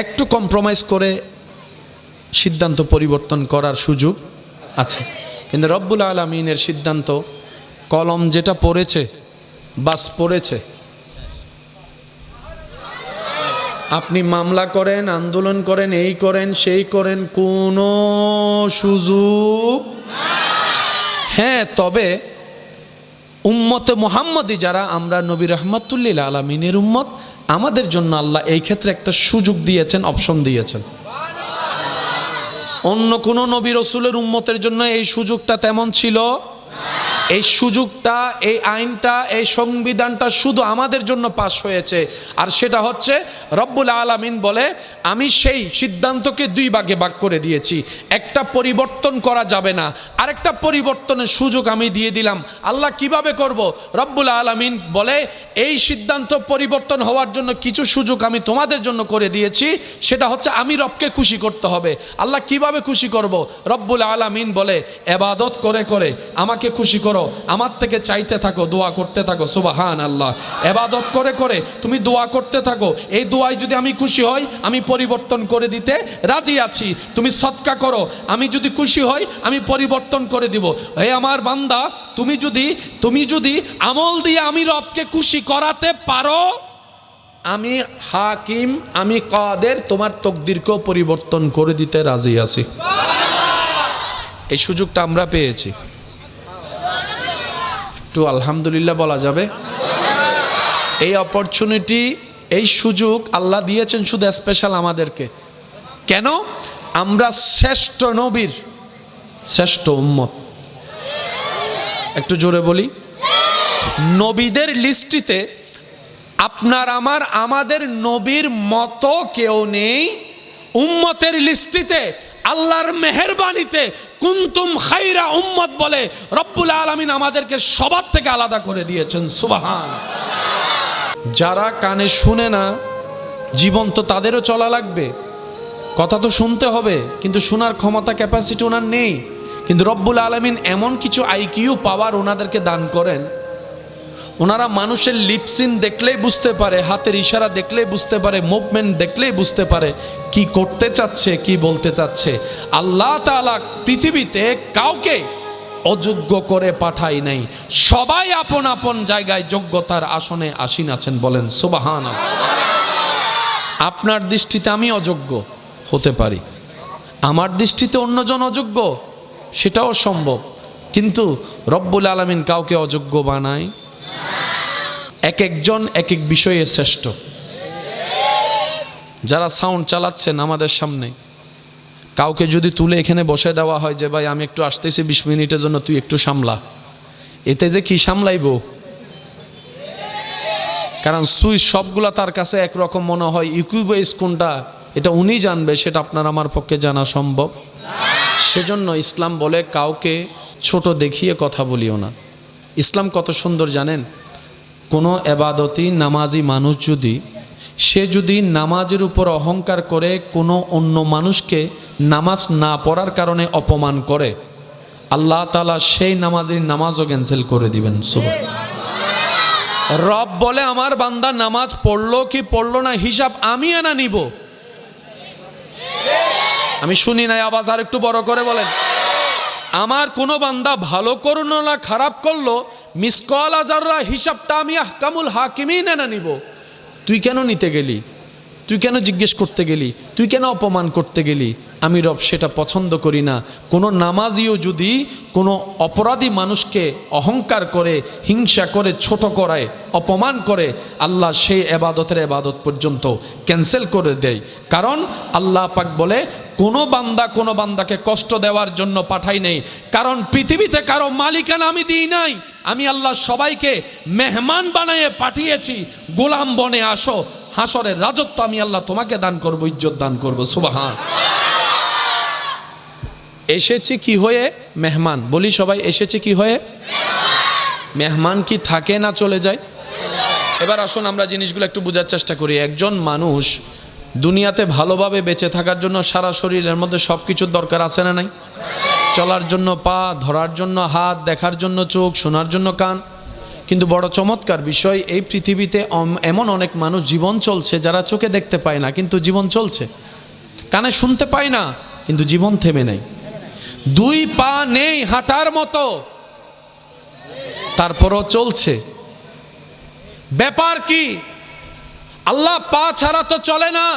একটু কম্প্রোমাইজ করে সিদ্ধান্ত পরিবর্তন করার সুযোগ আছে। কিন্তু রব্বুল আলামিনের সিদ্ধান্ত, কলম যেটা পড়েছে বাস পড়েছে। আপনি মামলা করেন, আন্দোলন করেন, এই করেন, সেই করেন, কোনো সুযোগ। হ্যাঁ, তবে উম্মতে মুহাম্মদী যারা আমরা, নবী রাহমাতুল্লিল আলামিনের উম্মত, আমাদের জন্য আল্লাহ এই ক্ষেত্রে একটা সুযোগ দিয়েছেন, অপশন দিয়েছেন। অন্য কোন নবী রসুলের উম্মতের জন্য এই সুযোগটা তেমন ছিল। এই সুযোগটা, এই আইনটা, এই সংবিধানটা শুধু আমাদের জন্য পাশ হয়েছে। আর সেটা হচ্ছে রব্বুল আলামিন বলে আমি সেই সিদ্ধান্তকে 2 ভাগে ভাগ করে দিয়েছি। একটা পরিবর্তন করা যাবে না, আরেকটা পরিবর্তনের সুযোগ আমি দিয়ে দিলাম। আল্লাহ কিভাবে করব? রব্বুল আলামিন বলে এই সিদ্ধান্ত পরিবর্তন হওয়ার জন্য কিছু সুযোগ আমি তোমাদের জন্য করে দিয়েছি। সেটা হচ্ছে আমি রবকে খুশি করতে হবে। আল্লাহ কিভাবে খুশি করব? রব্বুল আলামিন বলে ইবাদত করে করে আমাকে খুশি করো, আমার থেকে চাইতে থাকো, দোয়া করতে থাকো। সুবহানাল্লাহ। ইবাদত করে করে তুমি দোয়া করতে থাকো, এই দোয়ায় যদি আমি খুশি হই আমি পরিবর্তন করে দিতে রাজি আছি। তুমি সদকা করো, আমি যদি খুশি হই আমি পরিবর্তন করে দিব। হে আমার বান্দা, তুমি যদি আমল দিয়ে আমি রবকে খুশি করাতে পারো, আমি হাকিম, আমি কাদের, তোমার তকদিরকেও পরিবর্তন করে দিতে রাজি আছি। এই সুযোগটা আমরা পেয়েছি। একটু আলহামদুলিল্লাহ বলা যাবে। এই অপরচুনিটি, এই সুযোগ আল্লাহ দিয়েছেন শুধু স্পেশাল আমাদেরকে। কেন? আমরা শ্রেষ্ঠ নবীর শ্রেষ্ঠ উম্মত। একটু জোরে বলি, নবীদের লিস্টিতে আপনার আমাদের নবীর মতো কেউ নেই। উম্মতের লিস্টিতে আল্লাহর মেহেরবানিতে কুনতুম খায়রা উম্মত বলে রব্বুল আলামিন আমাদেরকে সবার থেকে আলাদা করে দিয়েছেন। সুবহান। যারা কানে শুনে না, জীবন তো তাদেরও চলা লাগবে, কথা তো শুনতে হবে, কিন্তু শোনার ক্ষমতা, ক্যাপাসিটি ওনার নেই। কিন্তু রব্বুল আলামিন এমন কিছু আইকিউ পাওয়ার ওনাদেরকে দান করেন, ওনারা মানুষের লিপসিন দেখলেই বুঝতে পারে, হাতের ইশারা দেখলেই বুঝতে পারে, মুভমেন্ট দেখলেই বুঝতে পারে কি করতে চাচ্ছে, কি বলতে চাচ্ছে। আল্লাহ তাআলা পৃথিবীতে কাউকে অযোগ্য করে পাঠাই নাই, সবাই আপন আপন জায়গায় যোগ্যতার আসনে আসীন আছেন। বলেন সুবহানাল্লাহ। আপনার দৃষ্টিতে আমি অযোগ্য হতে পারি, আমার দৃষ্টিতে অন্যজন অযোগ্য, সেটাও সম্ভব, কিন্তু রব্বুল আলামিন কাউকে অযোগ্য বানায়। এক একজন এক এক বিষয়ে শ্রেষ্ঠ। যারা সাউন্ড চালাচ্ছেন আমাদের সামনে, কাউকে যদি তুলে এখানে বসে দেওয়া হয় যে ভাই আমি একটু আসতেছি 20 মিনিটের জন্য, তুই একটু সামলা, এতে যে কি সামলাইব? কারণ সুইচ সবগুলা তার কাছে একরকম মনে হয়, ইকুইবেস কোনটা এটা উনি জানবে, সেটা আপনার আমার পক্ষে জানা সম্ভব। সেজন্য ইসলাম বলে কাউকে ছোট দেখিয়ে কথা বলিও না। ইসলাম কত সুন্দর জানেন? কোনো এবাদতি নামাজি মানুষ সে যদি নামাজের উপর অহংকার করে কোনো অন্য মানুষকে নামাজ না পড়ার কারণে অপমান করে, আল্লাহ তাআলা সেই নামাজের নামাজও ক্যান্সেল করে দিবেন। রব বলে আমার বান্দা নামাজ পড়লো কি পড়লো না হিসাব আমি এনা নিব। আমি শুনি নাই, আওয়াজ আর একটু বড় করে বলেন। আমার কোনো বান্দা ভালো করলো না খারাপ করলো, মিসকাল আযাররা হিসাবটা আমি আহকামুল হাকিমিন এনে নিব। তুই কেন নিতে গেলি? তুই কেন জিজ্ঞেস করতে গেলি? তুই কেন অপমান করতে গেলি? আমি রব সেটা পছন্দ করি না। কোনো নামাজিও যদি কোনো অপরাধী মানুষকে অহংকার করে, হিংসা করে, ছোট করায়, অপমান করে, আল্লাহ সেই এবাদতের এবাদত পর্যন্ত ক্যান্সেল করে দেয়। কারণ আল্লাহ পাক বলে কোনো বান্দাকে কষ্ট দেওয়ার জন্য পাঠাই নেই। কারণ পৃথিবীতে কারো মালিকানা আমি দিই নাই। আমি আল্লাহ সবাইকে মেহমান বানিয়ে পাঠিয়েছি, গোলাম বনে আসো, হাসরের রাজত্ব আমি আল্লাহ তোমাকে দান করব, ইজ্জত দান করব। সুবহান। এসেছি কি হয়ে? মেহমান। বলি সবাই, এসেছি কি হয়ে? মেহমান কি থাকে না চলে যায়? এবার আসুন আমরা জিনিসগুলো একটু বোঝার চেষ্টা করি। একজন মানুষ দুনিয়াতে ভালোভাবে বেঁচে থাকার জন্য সারা শরীরের মধ্যে সব কিছুর দরকার আছে না নাই? চলার জন্য পা, ধরার জন্য হাত, দেখার জন্য চোখ, শোনার জন্য কান। কিন্তু বড় চমৎকার বিষয়, এই পৃথিবীতে এমন অনেক মানুষ জীবন চলছে যারা চোখে দেখতে পায় না কিন্তু জীবন চলছে, কানে শুনতে পায় না কিন্তু জীবন থেমে নেই, 2 পা নেই হাঁটার মতো, তারপরও চলছে। ব্যাপার কি? আল্লাহ পা ছাড়া তো চলে না।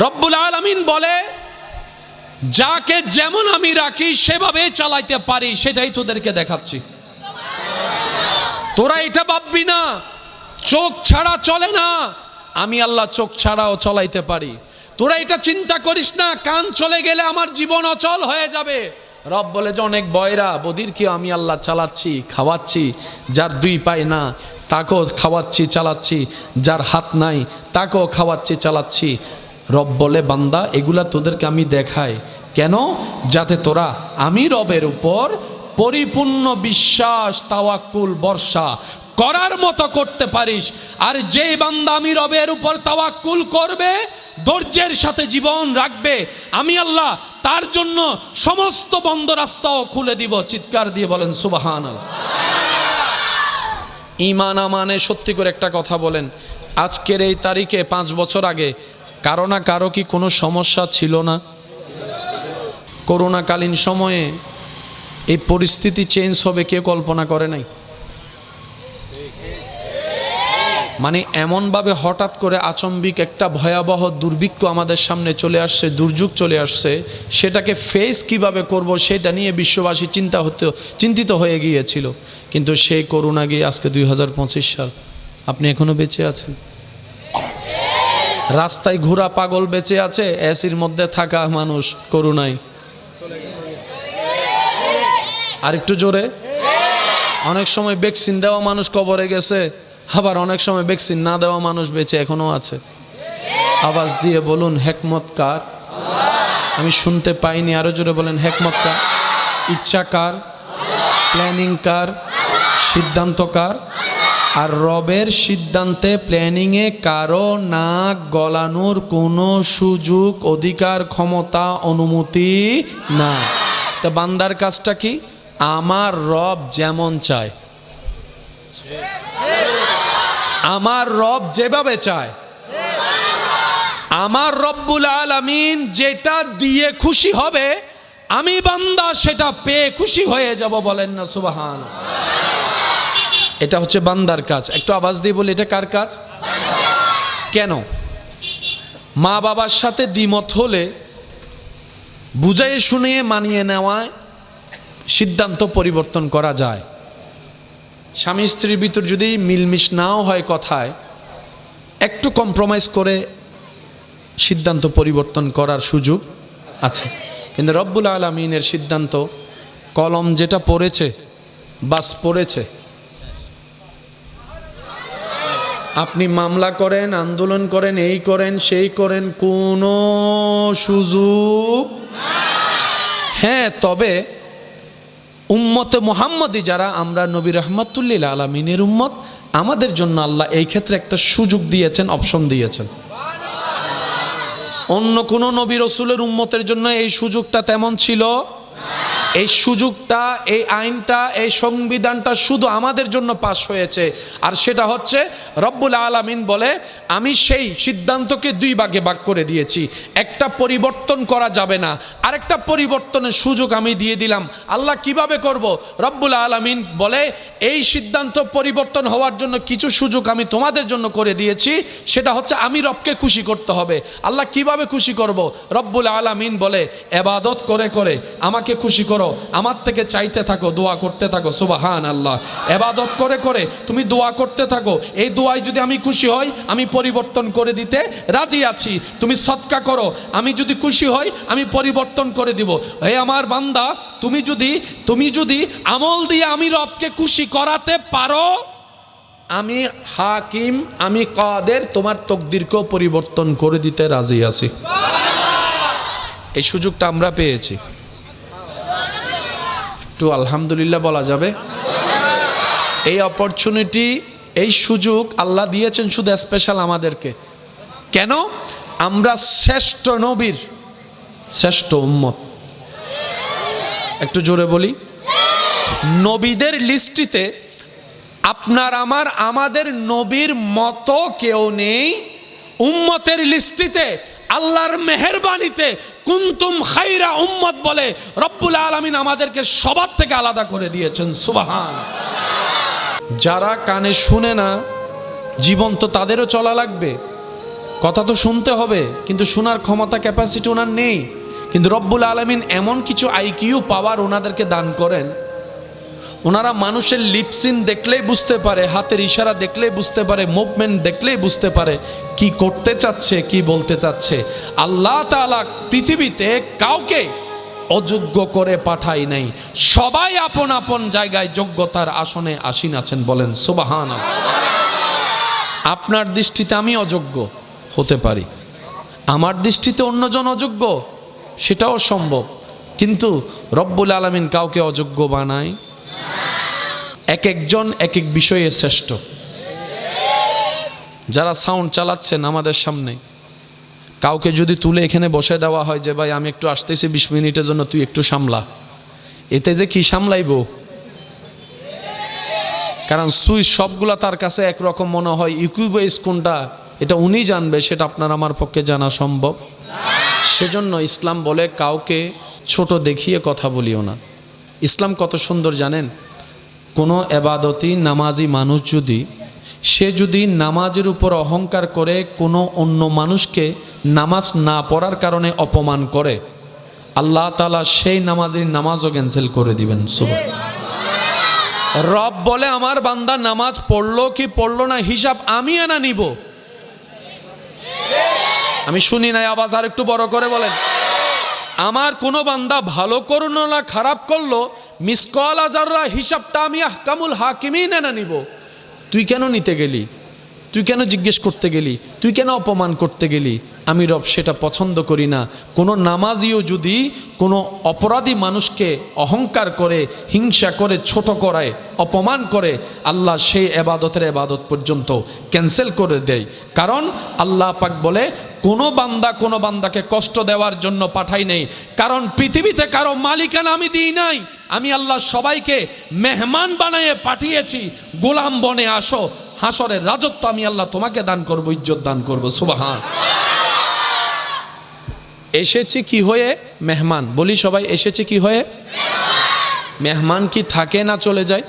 রব্বুল আলামিন বলে যাকে যেমন আমি রাখি সেভাবে চালাইতে পারি, সেটাই তোদেরকে দেখাচ্ছি। তোরা এটা ভাববি না চোখ ছাড়া চলে না, আমি আল্লাহ চোখ ছাড়াও চলাইতে পারি। তোরা এটা চিন্তা করিস না কান চলে গেলে আমার জীবন অচল হয়ে যাবে। রব বলে যে অনেক বয়রা বদির কি আমি আল্লাহ চালাচ্ছি, খাওয়াচ্ছি। যার 2 পায় না তাকেও খাওয়াচ্ছি, চালাচ্ছি। যার হাত নাই তাকেও খাওয়াচ্ছি, চালাচ্ছি। রব বলে বান্দা এগুলা তোদেরকে আমি দেখাই কেন? যাতে তোরা আমি রবের উপর পরিপূর্ণ বিশ্বাস, তাওয়াক্কুল, ভরসা করার মতো করতে পারিস। আর যে বান্দা আমি রবের উপর তাওয়াক্কুল করবে, ধৈর্যের সাথে জীবন রাখবে, আমি আল্লাহ তার জন্য সমস্ত বন্ধ রাস্তাও খুলে দিব। চিৎকার দিয়ে বলেন সুবহানাল্লাহ। ঈমান আমানে সত্যি করে একটা কথা বলেন, আজকের এই তারিখে 5 বছর আগে কারো না কারো কি কোনো সমস্যা ছিল না? করোনাকালীন সময়ে এই পরিস্থিতি চেঞ্জ হবে কেউ কল্পনা করে নাই। মানে এমনভাবে হঠাৎ করে আচম্বিক একটা ভয়াবহ দুর্ভিক্ষ আমাদের সামনে চলে আসছে, দুর্যোগ চলে আসছে। সেটাকে ফেস কিভাবে করব সেটা নিয়ে বিশ্ববাসী চিন্তিত হয়ে গিয়েছিল। কিন্তু সেই করোনা গিয়ে আজকে 2025 সাল, আপনি এখনো বেঁচে আছেন। রাস্তায় ঘোরা পাগল বেঁচে আছে, এসির মধ্যে থাকা মানুষ করোনায়। আর একটু জোরে। অনেক সময় ভ্যাকসিন দেওয়া মানুষ কবরে গেছে, আবার অনেক সময় ভ্যাকসিন না দেওয়া মানুষ বেঁচে এখনো আছে। আওয়াজ দিয়ে বলুন হিকমত কার? আমি শুনতে পাইনি, আরো জোরে বলেন হিকমত কার? ইচ্ছা কার? প্ল্যানিং কার? সিদ্ধান্ত কার? আর রবের সিদ্ধান্তে, প্ল্যানিংয়ে কারো নাক গলানোর কোনো সুযোগ, অধিকার, ক্ষমতা, অনুমতি না। তা বান্দার কাজটা কি? আমার রব যেমন চায়, আমার রব যেভাবে চায়, আমার রব্বুল আলামিন যেটা দিয়ে খুশি হবে আমি বান্দা সেটা পেয়ে খুশি হয়ে যাব, বলেন না সুবহান। এটা হচ্ছে বান্দার কাজ। একটু আওয়াজ দিয়ে বলি, এটা কার কাজ? কেন? মা বাবার সাথে দ্বিমত হলে বুঝাই শুনিয়ে মানিয়ে নেওয়ায় সিদ্ধান্ত পরিবর্তন করা যায়। স্বামী স্ত্রীর ভিতর যদি মিলমিশ নাও হয় কথায়, একটু কম্প্রোমাইজ করে সিদ্ধান্ত পরিবর্তন করার সুযোগ আছে। কিন্তু রব্বুল আলামিনের সিদ্ধান্ত, কলম যেটা পড়েছে বাস পড়েছে। আপনি মামলা করেন, আন্দোলন করেন, এই করেন সেই করেন, কোনো সুযোগ। হ্যাঁ, তবে উম্মতে মুহাম্মদী যারা আমরা, নবী রাহমাতুল্লিল আলামিনের উম্মত, আমাদের জন্য আল্লাহ এই ক্ষেত্রে একটা সুযোগ দিয়েছেন, অপশন দিয়েছেন। অন্য কোন নবী রসুলের উম্মতের জন্য এই সুযোগটা তেমন ছিল। এই সুযোগটা, এই আইনটা, এই সংবিধানটা শুধু আমাদের জন্য পাশ হয়েছে। আর সেটা হচ্ছে রব্বুল আলামিন বলে, আমি সেই সিদ্ধান্তকে দুই ভাগে ভাগ করে দিয়েছি। একটা পরিবর্তন করা যাবে না, আরেকটা পরিবর্তনের সুযোগ আমি দিয়ে দিলাম। আল্লাহ কিভাবে করব? রব্বুল আলামিন বলে, এই সিদ্ধান্ত পরিবর্তন হওয়ার জন্য কিছু সুযোগ আমি তোমাদের জন্য করে দিয়েছি। সেটা হচ্ছে আমি রবকে খুশি করতে হবে। আল্লাহ কিভাবে খুশি করব? রব্বুল আলামিন বলে, ইবাদত করে করে আমাকে খুশি করো, আমার থেকে চাইতে থাকো, দোয়া করতে থাকো। সুবহান আল্লাহ। ইবাদত করে করে তুমি দোয়া করতে থাকো, এই দোয়ায় যদি আমি খুশি হই, আমি পরিবর্তন করে দিতে রাজি আছি। তুমি সদকা করো, আমি যদি খুশি হই, আমি পরিবর্তন করে দিব। হে আমার বান্দা, তুমি যদি আমল দিয়ে আমি রবকে খুশি করাতে পারো, আমি হাকিম, আমি কাদের, তোমার তকদিরকেও পরিবর্তন করে দিতে রাজি আছি। এই সুযোগটা আমরা পেয়েছি। একটু আলহামদুলিল্লাহ বলা যাবে। এই অপরচুনিটি, এই সুযোগ আল্লাহ দিয়েছেন শুধু স্পেশাল আমাদেরকে। কেন? আমরা শ্রেষ্ঠ নবীর শ্রেষ্ঠ উম্মত। একটু জোরে বলি, নবীদের লিস্টিতে আপনার আমাদের নবীর মতো কেউ নেই। উম্মতের লিস্টিতে আল্লাহর মেহেরবানিতে কুনতুম খাইরা উম্মত বলে রব্বুল আলামিন আমাদেরকে সবার থেকে আলাদা করে দিয়েছেন। সুবহান। যারা কানে শুনে না, জীবন তো তাদেরও চলা লাগবে, কথা তো শুনতে হবে, কিন্তু শোনার ক্ষমতা, ক্যাপাসিটি ওনার নেই। কিন্তু রব্বুল আলামিন এমন কিছু আইকিউ পাওয়ার ওনাদেরকে দান করেন, ওনারা মানুষের লিপসিন দেখলেই বুঝতে পারে, হাতের ইশারা দেখলেই বুঝতে পারে, মুভমেন্ট দেখলেই বুঝতে পারে কি করতে চাচ্ছে, কি বলতে চাচ্ছে। আল্লাহ তাআলা পৃথিবীতে কাউকে অযোগ্য করে পাঠাই নাই, সবাই আপন আপন জায়গায় যোগ্যতার আসনে আসীন আছেন। বলেন সুবহানাল্লাহ। আপনার দৃষ্টিতে আমি অযোগ্য হতে পারি, আমার দৃষ্টিতে অন্যজন অযোগ্য, সেটাও সম্ভব। কিন্তু রব্বুল আলামিন কাউকে অযোগ্য বানায়। এক একজন এক এক বিষয়ে শ্রেষ্ঠ। যারা সাউন্ড চালাচ্ছেন আমাদের সামনে, কাউকে যদি তুলে এখানে বসে দেওয়া হয় যে ভাই আমি একটু আসতেছি 20 মিনিটের জন্য, তুই একটু সামলা, এতে যে কি সামলাইব? কারণ সুইচ সবগুলা তার কাছে একরকম মনে হয়, ইকুইবেস কোনটা এটা উনি জানবে, সেটা আপনার আমার পক্ষে জানা সম্ভব। সেজন্য ইসলাম বলে কাউকে ছোট দেখিয়ে কথা বলিও না। ইসলাম কত সুন্দর জানেন? কোনো এবাদতি নামাজি মানুষ যদি নামাজের উপর অহংকার করে কোনো অন্য মানুষকে নামাজ না পড়ার কারণে অপমান করে, আল্লাহ তাআলা সেই নামাজের নামাজও ক্যান্সেল করে দিবেন। রব বলে আমার বান্দা নামাজ পড়লো কি পড়লো না হিসাব আমি এনা নিব। আমি শুনি নাই, আওয়াজ আর একটু বড় করে বলেন। আমার কোনো বান্দা ভালো করলো না খারাপ করলো, মিসকাল আযাররা হিসাবটা আমি আহকামুল হাকিমিন এনে নিব। তুই কেন নিতে গেলি? তুই কেন জিজ্ঞেস করতে গেলি? তুই কেন অপমান করতে গেলি? আমি রব সেটা পছন্দ করি না। কোনো নামাজিও যদি কোনো অপরাধী মানুষকে অহংকার করে, হিংসা করে, ছোট করায়, অপমান করে, আল্লাহ সেই এবাদতের এবাদত পর্যন্ত ক্যান্সেল করে দেয়। কারণ আল্লাহ পাক বলে কোনো বান্দাকে কষ্ট দেওয়ার জন্য পাঠাই নেই। কারণ পৃথিবীতে কারো মালিকানা আমি দিই নাই। আমি আল্লাহ সবাইকে মেহমান বানিয়ে পাঠিয়েছি, গোলাম বনে আসো, হাসরের রাজত্ব আমি আল্লাহ তোমাকে দান করব, ইজ্জত দান করব। সুবহান। এসেছি কি হয়ে? মেহমান। বলি সবাই, এসেছি কি হয়ে? মেহমান কি থাকে না চলে যায়?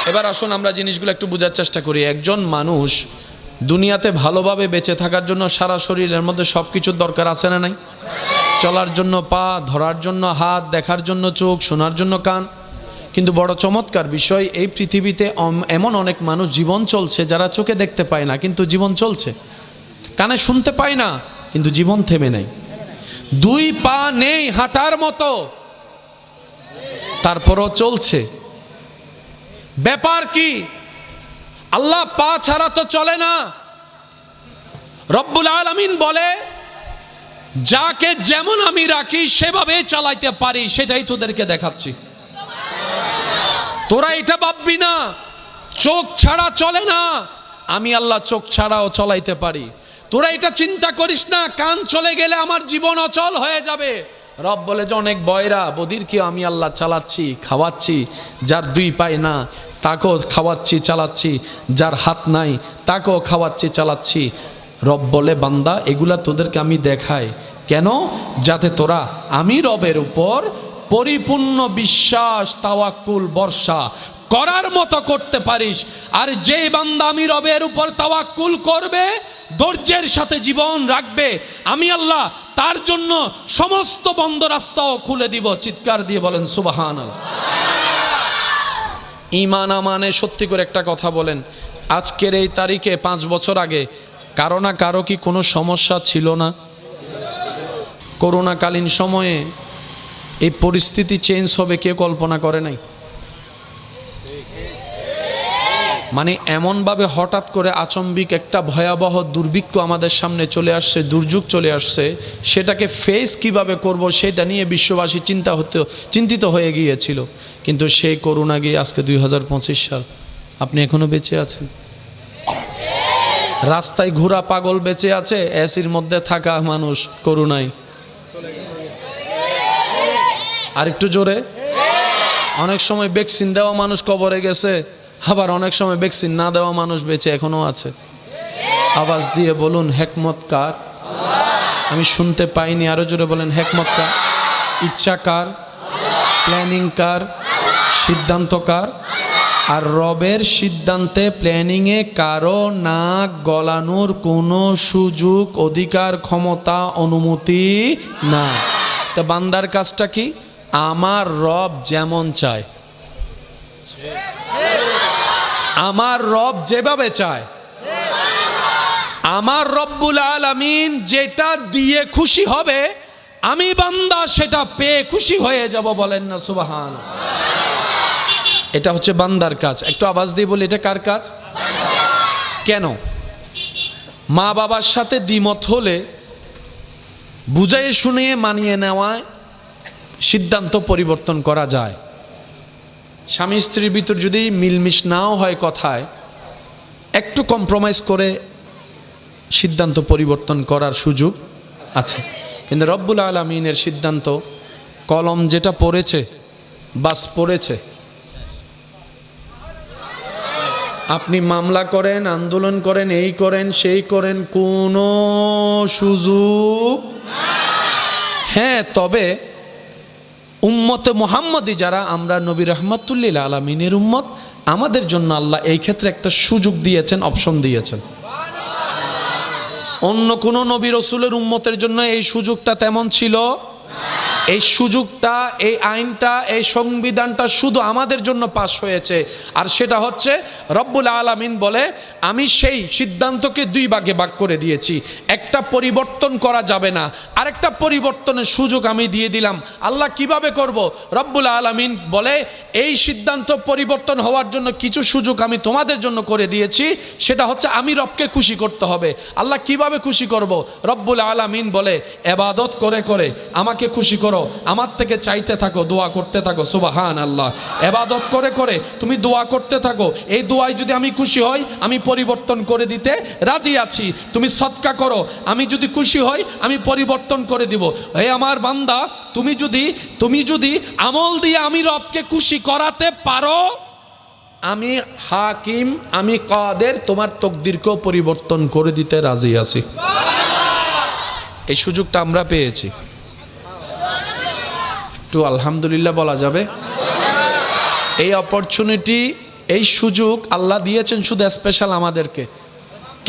এবার আসুন আমরা জিনিসগুলো একটু বোঝার চেষ্টা করি। একজন মানুষ দুনিয়াতে ভালোভাবে বেঁচে থাকার জন্য সারা শরীরের মধ্যে সব কিছুর দরকার আছে না নাই? চলার জন্য পা, ধরার জন্য হাত, দেখার জন্য চোখ, শোনার জন্য কান। কিন্তু বড় চমৎকার বিষয়, এই পৃথিবীতে এমন অনেক মানুষ জীবন চলছে যারা চোখে দেখতে পায় না কিন্তু জীবন চলছে, কানে শুনতে পায় না কিন্তু জীবন থেমে নেই, দুই পা নেই হাঁটার মতো তারপরও চলছে। ব্যাপার কি? আল্লাহ পা ছাড়া তো চলে না। রব্বুল আলামিন বলে, যাকে যেমন আমি রাখি সেভাবে চালাইতে পারি, সেটাই তোদেরকে দেখাচ্ছি। তোরা এটা ভাববি না চোখ ছাড়া চলে না, আমি আল্লাহ চোখ ছাড়াও চলাইতে পারি। তোরা এটা চিন্তা করিস না কান চলে গেলে আমার জীবন অচল হয়ে যাবে। রব বলে যে অনেক বয়রা বদির কি আমি আল্লাহ চালাচ্ছি, খাওয়াচ্ছি। যার দুই পায় না তাকেও খাওয়াচ্ছি, চালাচ্ছি। যার হাত নাই তাকেও খাওয়াচ্ছি, চালাচ্ছি। রব বলে, বান্দা এগুলা তোদেরকে আমি দেখাই কেন? যাতে তোরা আমি রবের উপর পরিপূর্ণ বিশ্বাস, তাওয়াক্কুল, ভরসা করার মতো করতে পারিস। আর যে বান্দা আমি রবের উপর তাওয়াক্কুল করবে, ধৈর্যের সাথে জীবন রাখবে, আমি আল্লাহ তার জন্য সমস্ত বন্ধ রাস্তাও খুলে দিব। চিৎকার দিয়ে বলেন সুবহানাল্লাহ। ঈমান আমানে সত্যি করে একটা কথা বলেন, আজকের এই তারিখে 5 বছর আগে কারো না কারো কি কোনো সমস্যা ছিল না? করোনাকালীন সময়ে এই পরিস্থিতি চেঞ্জ হবে কেউ কল্পনা করে নাই। মানে এমনভাবে হঠাৎ করে আচম্বিক একটা ভয়াবহ দুর্ভিক্ষ আমাদের সামনে চলে আসছে, দুর্যোগ চলে আসছে। সেটাকে ফেস কিভাবে করব সেটা নিয়ে বিশ্ববাসী চিন্তিত হয়ে গিয়েছিল। কিন্তু সেই করোনা গিয়ে আজকে 2025 সাল, আপনি এখনো বেঁচে আছেন। রাস্তায় ঘোরা পাগল বেঁচে আছে, এসির মধ্যে থাকা মানুষ করোনায়। আরেকটু জোরে। অনেক সময় ভ্যাকসিন দেওয়া মানুষ কবরে গেছে, আবার অনেক সময় ভ্যাকসিন না দেওয়া মানুষ বেঁচে এখনো আছে। আওয়াজ দিয়ে বলুন হিকমত কার? আমি শুনতে পাইনি, আরো জোরে বলেন হিকমত কার? ইচ্ছা কার? প্ল্যানিং কার? সিদ্ধান্ত কার? আর রবের সিদ্ধান্তে, প্ল্যানিংয়ে কারো নাক গলানোর কোনো সুযোগ, অধিকার, ক্ষমতা, অনুমতি না। তো বান্দার কাজটা কি? আমার রব যেমন চায়, আমার রব যেভাবে চায়, আমার রব্বুল আলামিন যেটা দিয়ে খুশি হবে, আমি বান্দা সেটা পেয়ে খুশি হয়ে যাব। বলেন না সুবহানাল্লাহ। এটা হচ্ছে বান্দার কাজ। একটু আওয়াজ দিয়ে বলি, এটা কার কাজ? কেন? মা বাবার সাথে দ্বিমত হলে বুঝাই শুনিয়ে মানিয়ে নেওয়ায় সিদ্ধান্ত পরিবর্তন করা যায়। স্বামী স্ত্রীর ভিতর যদি মিলমিশ নাও হয় কথায়, একটু কম্প্রোমাইজ করে সিদ্ধান্ত পরিবর্তন করার সুযোগ আছে। কিন্তু রব্বুল আলামিনের সিদ্ধান্ত, কলম যেটা পড়েছে বাস পড়েছে। আপনি মামলা করেন, আন্দোলন করেন, এই করেন, সেই করেন, কোনো সুযোগ। হ্যাঁ, তবে উম্মতে মুহাম্মদী যারা আমরা, নবী রাহমাতুল্লিল আলামিনের উম্মত, আমাদের জন্য আল্লাহ এই ক্ষেত্রে একটা সুযোগ দিয়েছেন, অপশন দিয়েছেন। অন্য কোন নবী রসুলের উম্মতের জন্য এই সুযোগটা তেমন ছিল। এই সুযোগটা, এই আইনটা, এই সংবিধানটা শুধু আমাদের জন্য পাশ হয়েছে। আর সেটা হচ্ছে রব্বুল আলামিন বলে, আমি সেই সিদ্ধান্তকে 2 ভাগে ভাগ করে দিয়েছি। একটা পরিবর্তন করা যাবে না, আরেকটা পরিবর্তনের সুযোগ আমি দিয়ে দিলাম। আল্লাহ কিভাবে করব? রব্বুল আলামিন বলে, এই সিদ্ধান্ত পরিবর্তন হওয়ার জন্য কিছু সুযোগ আমি তোমাদের জন্য করে দিয়েছি। সেটা হচ্ছে আমি রবকে খুশি করতে হবে। আল্লাহ কিভাবে খুশি করব? রব্বুল আলামিন বলে, ইবাদত করে করে আমাকে খুশি করো, আমার থেকে চাইতে থাকো, দোয়া করতে থাকো। সুবহানাল্লাহ। ইবাদত করে করে তুমি দোয়া করতে থাকো, এই দোয়ায় যদি আমি খুশি হই, আমি পরিবর্তন করে দিতে রাজি আছি। তুমি সদকা করো, আমি যদি খুশি হই, আমি পরিবর্তন করে দিব। হে আমার বান্দা, তুমি যদি আমল দিয়ে আমি রবকে খুশি করাতে পারো, আমি হাকিম, আমি কাদের, তোমার তকদিরকেও পরিবর্তন করে দিতে রাজি আছি। এই সুযোগটা আমরা পেয়েছি। একটু আলহামদুলিল্লাহ বলা যাবে। এই অপরচুনিটি, এই সুযোগ আল্লাহ দিয়েছেন শুধু স্পেশাল আমাদেরকে।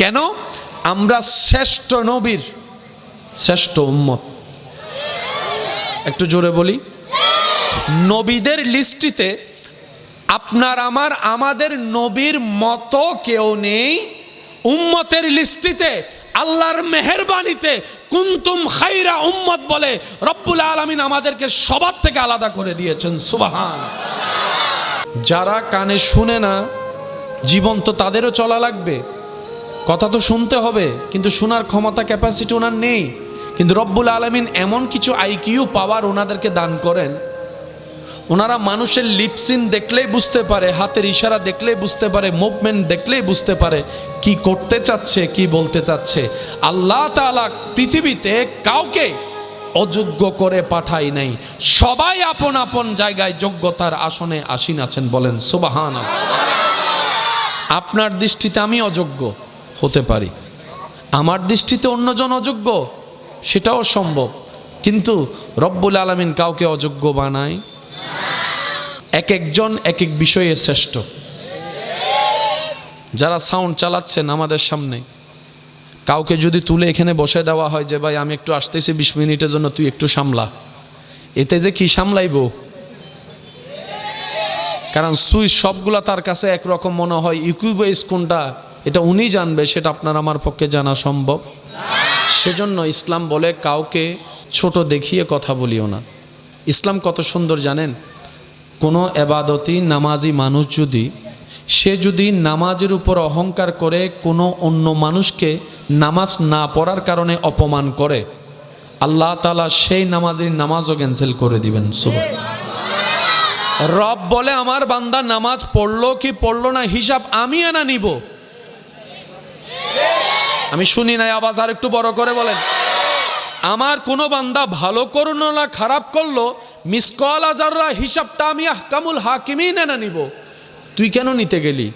কেন? আমরা শ্রেষ্ঠ নবীর শ্রেষ্ঠ উম্মত। একটু জোরে বলি, নবীদের লিস্টিতে আপনার আমাদের নবীর মতো কেউ নেই। উম্মতের লিস্টিতে আল্লাহর মেহেরবানিতে কুনতুম খাইরা উম্মত বলে রব্বুল আলামিন আমাদেরকে সবার থেকে আলাদা করে দিয়েছেন। সুবহান। যারা কানে শুনে না, জীবন তো তাদেরও চলা লাগবে। কথা তো শুনতে হবে, কিন্তু শোনার ক্ষমতা ক্যাপাসিটি ওনার নেই। কিন্তু রব্বুল আলামিন এমন কিছু আইকিউ পাওয়ার ওনাদেরকে দান করেন, ওনারা মানুষের লিপসিন দেখলেই বুঝতে পারে, হাতের ইশারা দেখলেই বুঝতে পারে, মুভমেন্ট দেখলেই বুঝতে পারে কি করতে চাচ্ছে, কি বলতে চাচ্ছে। আল্লাহ তাআলা পৃথিবীতে কাউকে অযোগ্য করে পাঠাই নাই। সবাই আপন আপন জায়গায় যোগ্যতার আসনে আসীন আছেন। বলেন সুবহানাল্লাহ। আপনার দৃষ্টিতে আমি অযোগ্য হতে পারি, আমার দৃষ্টিতে অন্যজন অযোগ্য, সেটাও সম্ভব। কিন্তু রব্বুল আলামিন কাউকে অযোগ্য বানায়। এক একজন এক এক বিষয়ে শ্রেষ্ঠ। যারা সাউন্ড চালাচ্ছেন আমাদের সামনে, কাউকে যদি তুলে এখানে বসে দেওয়া হয় যে ভাই আমি একটু আসতেছি 20 মিনিটের জন্য, তুই একটু সামলা, এতে যে কি সামলাইব? কারণ সুইচ সবগুলা তার কাছে একরকম মনে হয়। ইকুইবেস কোনটা এটা উনি জানবে, সেটা আপনার আমার পক্ষে জানা সম্ভব। সেজন্য ইসলাম বলে কাউকে ছোট দেখিয়ে কথা বলিও না। ইসলাম কত সুন্দর জানেন? কোনো এবাদতি নামাজি মানুষ যদি নামাজের উপর অহংকার করে কোনো অন্য মানুষকে নামাজ না পড়ার কারণে অপমান করে, আল্লাহ তাআলা সেই নামাজের নামাজও ক্যান্সেল করে দিবেন। রব বলে আমার বান্দা নামাজ পড়লো কি পড়লো না হিসাব আমি এনা নিব। আমি শুনি নাই আওয়াজ আর একটু বড় করে বলেন। আমার কোনো বান্দা ভালো করলো না খারাপ করলো, মিসকাল আযাররা হিসাবটা আমি আহকামুল হাকিমিন এনে নিব। তুই কেন নিতে গেলি?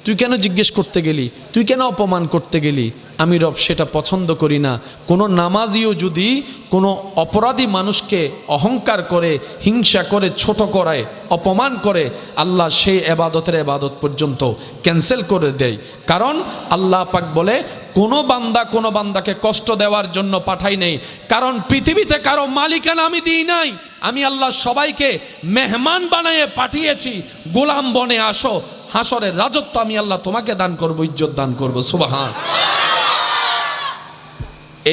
তুই কেন জিজ্ঞেস করতে গেলি? তুই কেন অপমান করতে গেলি? আমি রব সেটা পছন্দ করি না। কোনো নামাজিও যদি কোনো অপরাধী মানুষকে অহংকার করে, হিংসা করে, ছোট করায়, অপমান করে, আল্লাহ সেই এবাদতের এবাদত পর্যন্ত ক্যান্সেল করে দেয়। কারণ আল্লাহ পাক বলে কোনো বান্দাকে কষ্ট দেওয়ার জন্য পাঠাই নেই। কারণ পৃথিবীতে কারো মালিকানা আমি দিই নাই। আমি আল্লাহ সবাইকে মেহমান বানিয়ে পাঠিয়েছি। গোলাম বনে আসো, হাসরের রাজত্ব আমি আল্লাহ তোমাকে দান করব, ইজ্জত দান করব। সুবহান।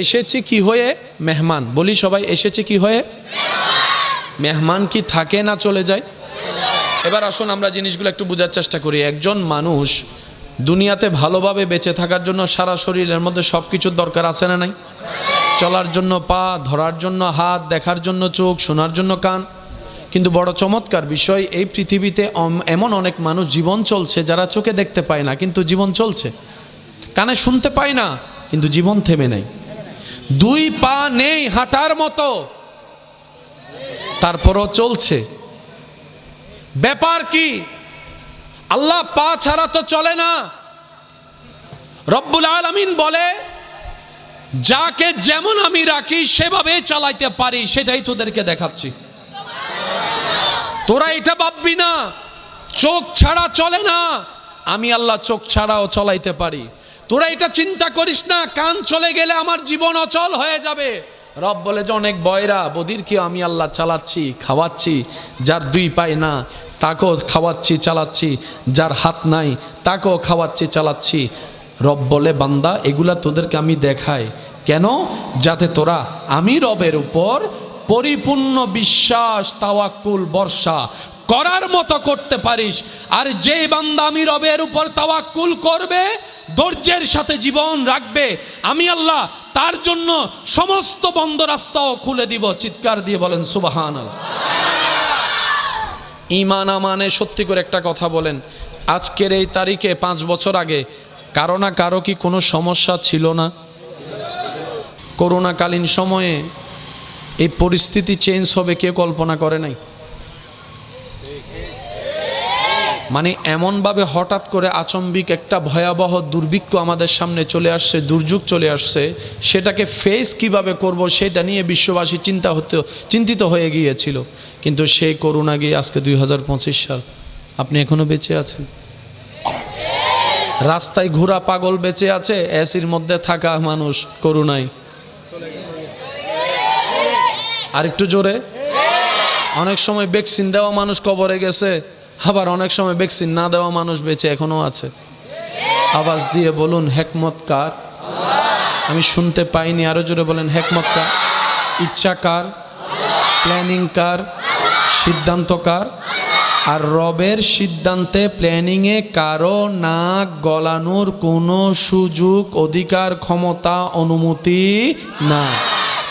এসেছি কি হয়ে? মেহমান। বলি সবাই, এসেছে কি হয়ে? মেহমান কি থাকে না চলে যায়? এবার আসুন আমরা জিনিসগুলো একটু বোঝার চেষ্টা করি। একজন মানুষ দুনিয়াতে ভালোভাবে বেঁচে থাকার জন্য সারা শরীরের মধ্যে সব কিছুর দরকার আছে না নাই? চলার জন্য পা, ধরার জন্য হাত, দেখার জন্য চোখ, শোনার জন্য কান। কিন্তু বড় চমৎকার বিষয়, এই পৃথিবীতে এমন অনেক মানুষ জীবন চলছে যারা চোখে দেখতে পায় না কিন্তু জীবন চলছে, কানে শুনতে পায় না কিন্তু জীবন থেমে নেই, 2 পা নেই হাঁটার মতো, তারপরও চলছে। ব্যাপার কি? আল্লাহ পা ছাড়া তো চলে না। রব্বুল আলামিন বলে যাকে যেমন আমি রাখি সেভাবে চালাইতে পারি, সেটাই তোদেরকে দেখাচ্ছি। তোরা এটা ভাববি না চোখ ছাড়া চলে না, আমি আল্লাহ চোখ ছাড়াও চলাইতে পারি। তোরা এটা চিন্তা করিস না কান চলে গেলে আমার জীবন অচল হয়ে যাবে। রব বলে যে অনেক বয়রা বদিরকে আমি আল্লাহ চালাচ্ছি, খাওয়াচ্ছি। যার 2 পায় না তাকেও খাওয়াচ্ছি, চালাচ্ছি। যার হাত নাই তাকেও খাওয়াচ্ছি, চালাচ্ছি। রব বলে বান্দা এগুলা তোদেরকে আমি দেখাই কেন? যাতে তোরা আমি রবের উপর পরিপূর্ণ বিশ্বাস, তাওয়াক্কুল, ভরসা করার মতো করতে পারিস। আর যে বান্দা আমি রবের উপর তাওয়াক্কুল করবে, ধৈর্যের সাথে জীবন রাখবে, আমি আল্লাহ তার জন্য সমস্ত বন্ধ রাস্তাও খুলে দিব। চিৎকার দিয়ে বলেন সুবহানাল্লাহ। ঈমান আমানে সত্যি করে একটা কথা বলেন, আজকের এই তারিখে 5 বছর আগে কারো না কারো কি কোনো সমস্যা ছিল না? করোনাকালীন সময়ে এই পরিস্থিতি চেঞ্জ হবে কেউ কল্পনা করে নাই। মানে এমনভাবে হঠাৎ করে আচম্বিক একটা ভয়াবহ দুর্ভিক্ষ আমাদের সামনে চলে আসছে, দুর্যোগ চলে আসছে, সেটাকে ফেস কিভাবে করব সেটা নিয়ে বিশ্ববাসী চিন্তিত হয়ে গিয়েছিল। কিন্তু সেই করোনা গিয়ে আজকে 2025 সাল, আপনি এখনো বেঁচে আছেন। রাস্তায় ঘোরা পাগল বেঁচে আছে, এসির মধ্যে থাকা মানুষ করোনায়। আরেকটু জোরে। অনেক সময় ভ্যাকসিন দেওয়া মানুষ কবরে গেছে, আবার অনেক সময় ভ্যাকসিন না দেওয়া মানুষ বেঁচে এখনো আছে। আওয়াজ দিয়ে বলুন হেকমত কার? আমি শুনতে পাইনি, আরো জোরে বলেন হেকমত কার? ইচ্ছা কার? প্ল্যানিং কার? সিদ্ধান্ত কার? আর রবের সিদ্ধান্তে প্ল্যানিংয়ে কারো নাক গলানোর কোনো সুযোগ, অধিকার, ক্ষমতা, অনুমতি না।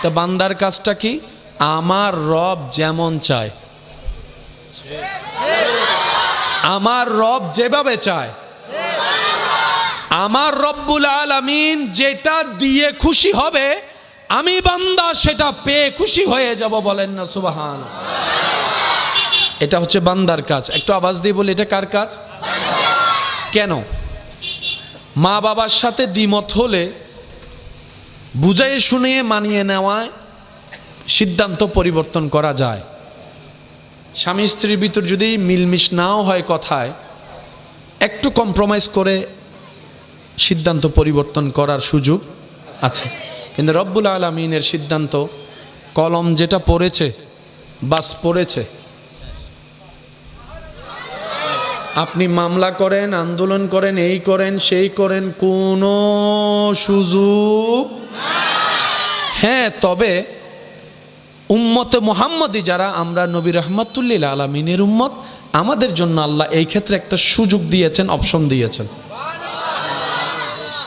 তো বান্দার কাজটা কি? আমার রব যেমন চায়, আমার রব যেভাবে চায়, আমার রব্বুল আলামিন যেটা দিয়ে খুশি হবে, আমি বান্দা সেটা পেয়ে খুশি হয়ে যাব। বলেন না সুবহান। এটা হচ্ছে বান্দার কাজ। একটু আওয়াজ দিয়ে বলি, এটা কার কাজ? কেন? মা বাবার সাথে দ্বিমত হলে বুঝাই শুনিয়ে মানিয়ে নেওয়ায় সিদ্ধান্ত পরিবর্তন করা যায়। স্বামী স্ত্রীর ভিতর যদি মিলমিশ নাও হয় কথায়, একটু কম্প্রোমাইজ করে সিদ্ধান্ত পরিবর্তন করার সুযোগ আছে। কিন্তু রব্বুল আলামিনের সিদ্ধান্ত, কলম যেটা পড়েছে বাস পড়েছে। আপনি মামলা করেন, আন্দোলন করেন, এই করেন সেই করেন, কোনো সুযোগ। হ্যাঁ, তবে উম্মতে মুহাম্মদি যারা আমরা, নবী রাহমাতুল্লিল আলামিনের উম্মত, আমাদের জন্য আল্লাহ এই ক্ষেত্রে একটা সুযোগ দিয়েছেন, অপশন দিয়েছেন।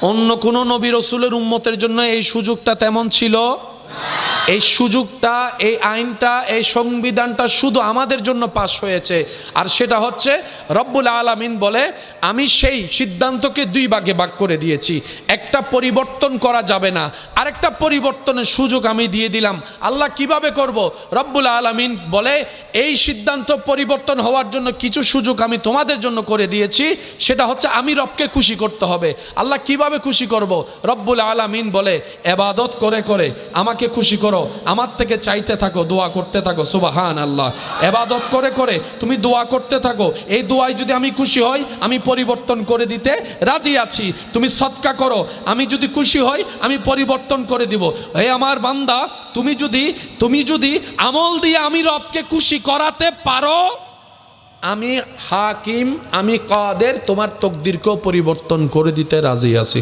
অন্য কোন নবী রসুলের উম্মতের জন্য এই সুযোগটা তেমন ছিল। এই সুযোগটা, এই আইনটা, এই সংবিধানটা শুধু আমাদের জন্য পাশ হয়েছে। আর সেটা হচ্ছে রব্বুল আলামিন বলে, আমি সেই সিদ্ধান্তকে দুই ভাগে ভাগ করে দিয়েছি, একটা পরিবর্তন করা যাবে না, আরেকটা পরিবর্তনের সুযোগ আমি দিয়ে দিলাম। আল্লাহ কিভাবে করব? রব্বুল আলামিন বলে, এই সিদ্ধান্ত পরিবর্তন হওয়ার জন্য কিছু সুযোগ আমি তোমাদের জন্য করে দিয়েছি। সেটা হচ্ছে আমি রবকে খুশি করতে হবে। আল্লাহ কিভাবে খুশি করব? রব্বুল আলামিন বলে, ইবাদত করে করে আমাকে খুশি করো, আমার থেকে চাইতে থাকো, দোয়া করতে থাকো। সুবহান আল্লাহ। ইবাদত করে করে তুমি দোয়া করতে থাকো, এই দোয়ায় যদি আমি খুশি হই, আমি পরিবর্তন করে দিতে রাজি আছি। তুমি সদকা করো, আমি যদি খুশি হই, আমি পরিবর্তন করে দিব। হে আমার বান্দা, তুমি যদি আমল দিয়ে আমি রবকে খুশি করাতে পারো, আমি হাকিম, আমি কাদের, তোমার তকদিরকেও পরিবর্তন করে দিতে রাজি আছি।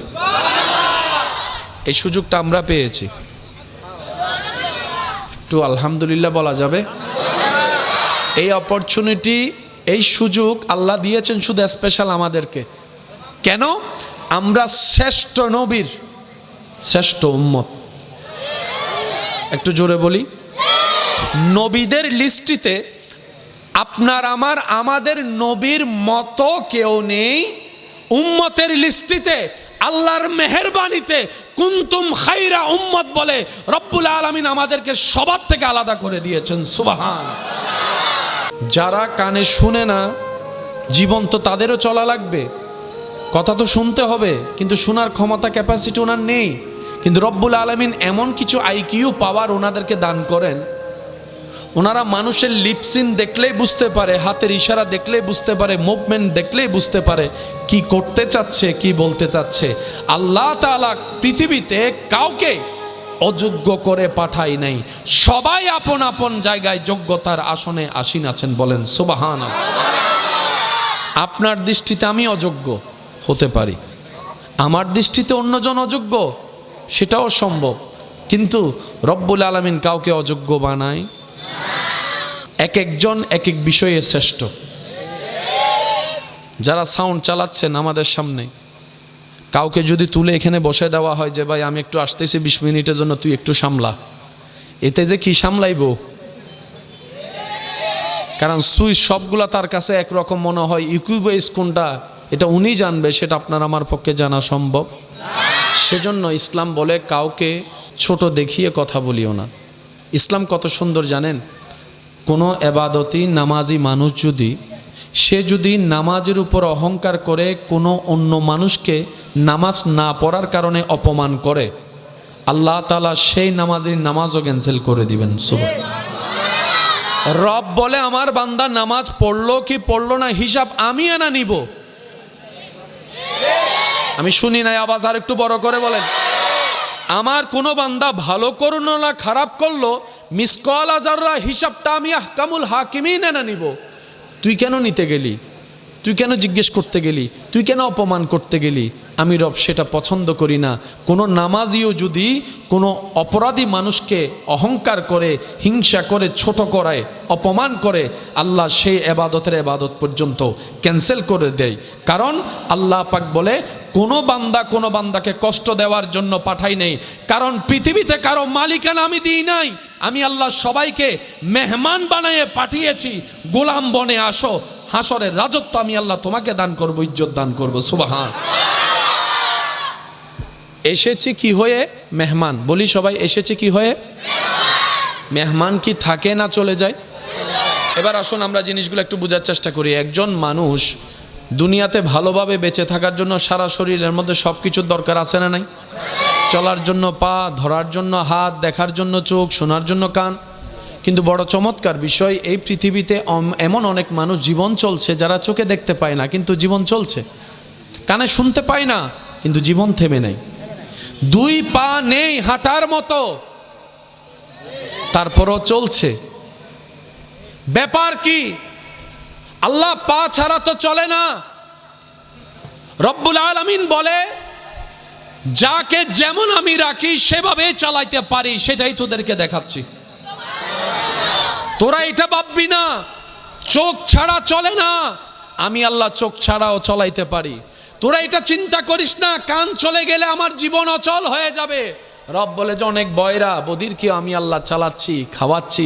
এই সুযোগটা আমরা পেয়েছি। একটু আলহামদুলিল্লাহ বলা যাবে। এই অপরচুনিটি, এই সুযোগ আল্লাহ দিয়েছেন শুধু স্পেশাল আমাদেরকে। কেন? আমরা শ্রেষ্ঠ নবীর শ্রেষ্ঠ উম্মত। একটু জোরে বলি। নবীদের লিস্টিতে আপনার আমাদের নবীর মতো কেউ নেই। উম্মতের লিস্টিতে আল্লাহর মেহেরবানিতে কুনতুম খায়রা উম্মত বলে রব্বুল আলামিন আমাদেরকে সবার থেকে আলাদা করে দিয়েছেন। সুবহান। যারা কানে শুনে না, জীবন তো তাদেরও চলা লাগবে, কথা তো শুনতে হবে, কিন্তু শোনার ক্ষমতা, ক্যাপাসিটি ওনার নেই। কিন্তু রব্বুল আলামিন এমন কিছু আইকিউ পাওয়ার ওনাদেরকে দান করেন, ওনারা মানুষের লিপসিন দেখলেই বুঝতে পারে, হাতের ইশারা দেখলেই বুঝতে পারে, মুভমেন্ট দেখলেই বুঝতে পারে কি করতে চাচ্ছে, কি বলতে চাচ্ছে। আল্লাহ তাআলা পৃথিবীতে কাউকে অযোগ্য করে পাঠাই নাই, সবাই আপন আপন জায়গায় যোগ্যতার আসনে আসীন আছেন। বলেন সুবহানাল্লাহ। আপনার দৃষ্টিতে আমি অযোগ্য হতে পারি, আমার দৃষ্টিতে অন্যজন অযোগ্য, সেটাও সম্ভব। কিন্তু রব্বুল আলামিন কাউকে অযোগ্য বানায়। এক একজন এক এক বিষয়ে শ্রেষ্ঠ। যারা সাউন্ড চালাচ্ছেন আমাদের সামনে, কাউকে যদি তুলে এখানে বসে দেওয়া হয় যে ভাই আমি একটু আসতেছি 20 মিনিটের জন্য, তুই একটু সামলা, এতে যে কি সামলাইব? কারণ সুইচ সবগুলা তার কাছে একরকম মনে হয়, ইকুইবেস কোনটা এটা উনি জানবে, সেটা আপনার আমার পক্ষে জানা সম্ভব। সেজন্য ইসলাম বলে কাউকে ছোট দেখিয়ে কথা বলিও না। ইসলাম কত সুন্দর জানেন? কোনো এবাদতি নামাজি মানুষ যদি সে যদি নামাজের উপর অহংকার করে কোনো অন্য মানুষকে নামাজ না পড়ার কারণে অপমান করে, আল্লাহ তাআলা সেই নামাজের নামাজও ক্যান্সেল করে দিবেন। সুবহানাল্লাহ। রব বলে আমার বান্দা নামাজ পড়লো কি পড়লো না হিসাব আমি এনা নিব। আমি শুনি নাই, আওয়াজ আর একটু বড় করে বলেন। আমার কোনো বান্দা ভালো করলো না খারাপ করলো, মিসকাল আযাররা হিসাবটা আমি আহকামুল হাকিমিন এনে নিব। তুই কেন নিতে গেলি? তুই কেন জিজ্ঞেস করতে গেলি? তুই কেন অপমান করতে গেলি? আমি রব সেটা পছন্দ করি না। কোনো নামাজিও যদি কোনো অপরাধী মানুষকে অহংকার করে, হিংসা করে, ছোট করায়, অপমান করে, আল্লাহ সেই এবাদতের এবাদত পর্যন্ত ক্যান্সেল করে দেয়। কারণ আল্লাহ পাক বলে কোনো বান্দা কোনো বান্দাকে কষ্ট দেওয়ার জন্য পাঠাই নেই। কারণ পৃথিবীতে কারো মালিকানা আমি দিই নাই। আমি আল্লাহ সবাইকে মেহমান বানিয়ে পাঠিয়েছি, গোলাম বনে আসো, হাসরের রাজত্ব আমি আল্লাহ তোমাকে দান করব, ইজ্জত দান করব। সুবহান। এসেছি কি হয়ে? মেহমান। বলি সবাই, এসেছে কি হয়ে? মেহমান কি থাকে না চলে যায়? এবার আসুন আমরা জিনিসগুলো একটু বোঝার চেষ্টা করি। একজন মানুষ দুনিয়াতে ভালোভাবে বেঁচে থাকার জন্য সারা শরীরের মধ্যে সব কিছুর দরকার আছে না নাই? চলার জন্য পা, ধরার জন্য হাত, দেখার জন্য চোখ, শোনার জন্য কান। কিন্তু বড় চমৎকার বিষয়, এই পৃথিবীতে এমন অনেক মানুষ জীবন চলছে যারা চোখে দেখতে পায় না কিন্তু জীবন চলছে, কানে শুনতে পায় না কিন্তু জীবন থেমে নেই, দুই পা নেই হাঁটার মতো, তারপরও চলছে। ব্যাপার কি? আল্লাহ পা ছাড়া তো চলে না। রব্বুল আলামিন বলে যাকে যেমন আমি রাখি সেভাবে চালাইতে পারি, সেটাই তোদেরকে দেখাচ্ছি। তোরা এটা ভাববি না চোখ ছাড়া চলে না, আমি আল্লাহ চোখ ছাড়াও চলাইতে পারি। তোরা এটা চিন্তা করিস না কান চলে গেলে আমার জীবন অচল হয়ে যাবে। রব বলে যে অনেক বয়রা বদিরকে আমি আল্লাহ চালাচ্ছি, খাওয়াচ্ছি।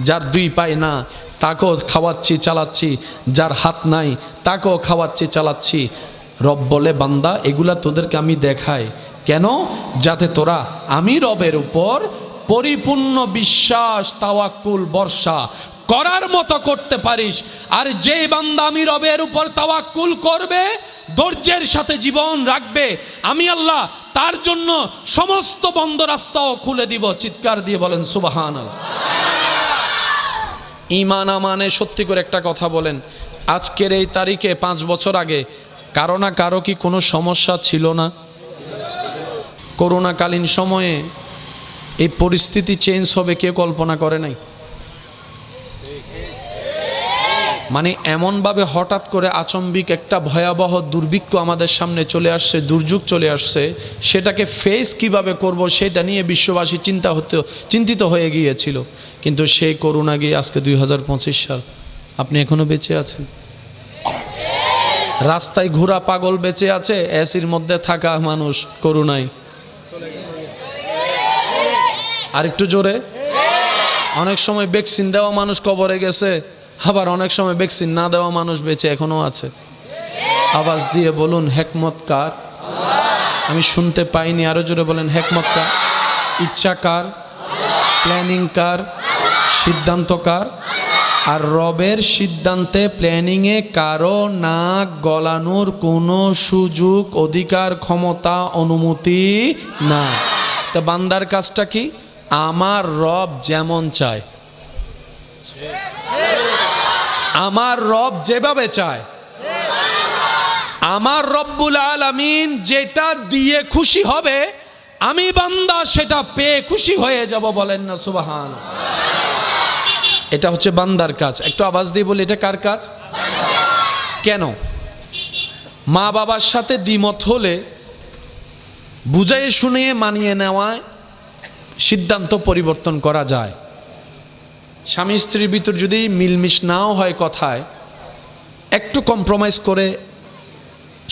যার দুই পায় না তাকেও খাওয়াচ্ছি, চালাচ্ছি। যার হাত নাই তাকেও খাওয়াচ্ছি, চালাচ্ছি। রব বলে বান্দা এগুলা তোদেরকে আমি দেখাই কেন? যাতে তোরা আমি রবের উপর পরিপূর্ণ বিশ্বাস, তাওয়াক্কুল, ভরসা করার মতো করতে পারিস। আর যে বান্দা আমি রবের উপর তাওয়াক্কুল করবে, ধৈর্যের সাথে জীবন রাখবে, আমি আল্লাহ তার জন্য সমস্ত বন্ধ রাস্তাও খুলে দিব। চিৎকার দিয়ে বলেন সুবহানাল্লাহ। ঈমান আমানে সত্যি করে একটা কথা বলেন, আজকের এই তারিখে 5 বছর আগে কারো না কারো কি কোনো সমস্যা ছিল না? করোনাকালীন সময়ে এই পরিস্থিতি চেঞ্জ হবে কেউ কল্পনা করে নাই। মানে এমনভাবে হঠাৎ করে আচম্বিক একটা ভয়াবহ দুর্ভিক্ষ আমাদের সামনে চলে আসছে, দুর্যোগ চলে আসছে। সেটাকে ফেস কিভাবে করব সেটা নিয়ে বিশ্ববাসী চিন্তিত হয়ে গিয়েছিল। কিন্তু সেই করোনা গিয়ে আজকে 2025 সাল, আপনি এখনো বেঁচে আছেন। রাস্তায় ঘোরা পাগল বেঁচে আছে, এসির মধ্যে থাকা মানুষ করোনায়। আর একটু জোরে। অনেক সময় ভ্যাকসিন দেওয়া মানুষ কবরে গেছে, আবার অনেক সময় ভ্যাকসিন না দেওয়া মানুষ বেঁচে এখনো আছে। আওয়াজ দিয়ে বলুন হিকমত কার? আমি শুনতে পাইনি, আরো জোরে বলেন হিকমত কার? ইচ্ছা কার? প্ল্যানিং কার? সিদ্ধান্ত কার? আর রবের সিদ্ধান্তে, প্ল্যানিংয়ে কারো নাক গলানোর কোনো সুযোগ, অধিকার, ক্ষমতা, অনুমতি না। তো বান্দার কাজটা কি? আমার রব যেমন চায়, আমার রব যেভাবে চায়, আমার রব্বুল আলামিন যেটা দিয়ে খুশি হবে, আমি বান্দা সেটা পেয়ে খুশি হয়ে যাব। বলেন না সুবহানাল্লাহ। এটা হচ্ছে বান্দার কাজ। একটু আওয়াজ দিয়ে বলি, এটা কার কাজ? কেন? মা বাবার সাথে দ্বিমত হলে বুঝাই শুনিয়ে মানিয়ে নেওয়ায় সিদ্ধান্ত পরিবর্তন করা যায়। স্বামী স্ত্রীর ভিতর যদি মিলমিশ নাও হয় কথায়, একটু কম্প্রোমাইজ করে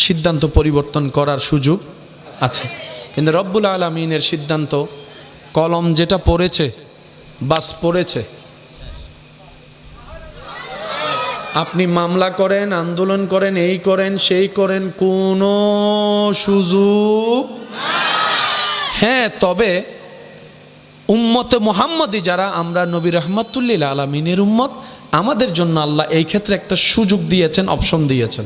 সিদ্ধান্ত পরিবর্তন করার সুযোগ আছে। কিন্তু রব্বুল আলামিনের সিদ্ধান্ত, কলম যেটা পড়েছে বাস পড়েছে। আপনি মামলা করেন, আন্দোলন করেন, এই করেন, সেই করেন, কোনো সুযোগ। হ্যাঁ, তবে উম্মতে মুহাম্মদি যারা আমরা নবী রহমাতুল্লিল আলামিনের উম্মত, আমাদের জন্য আল্লাহ এই ক্ষেত্রে একটা সুযোগ দিয়েছেন, অপশন দিয়েছেন।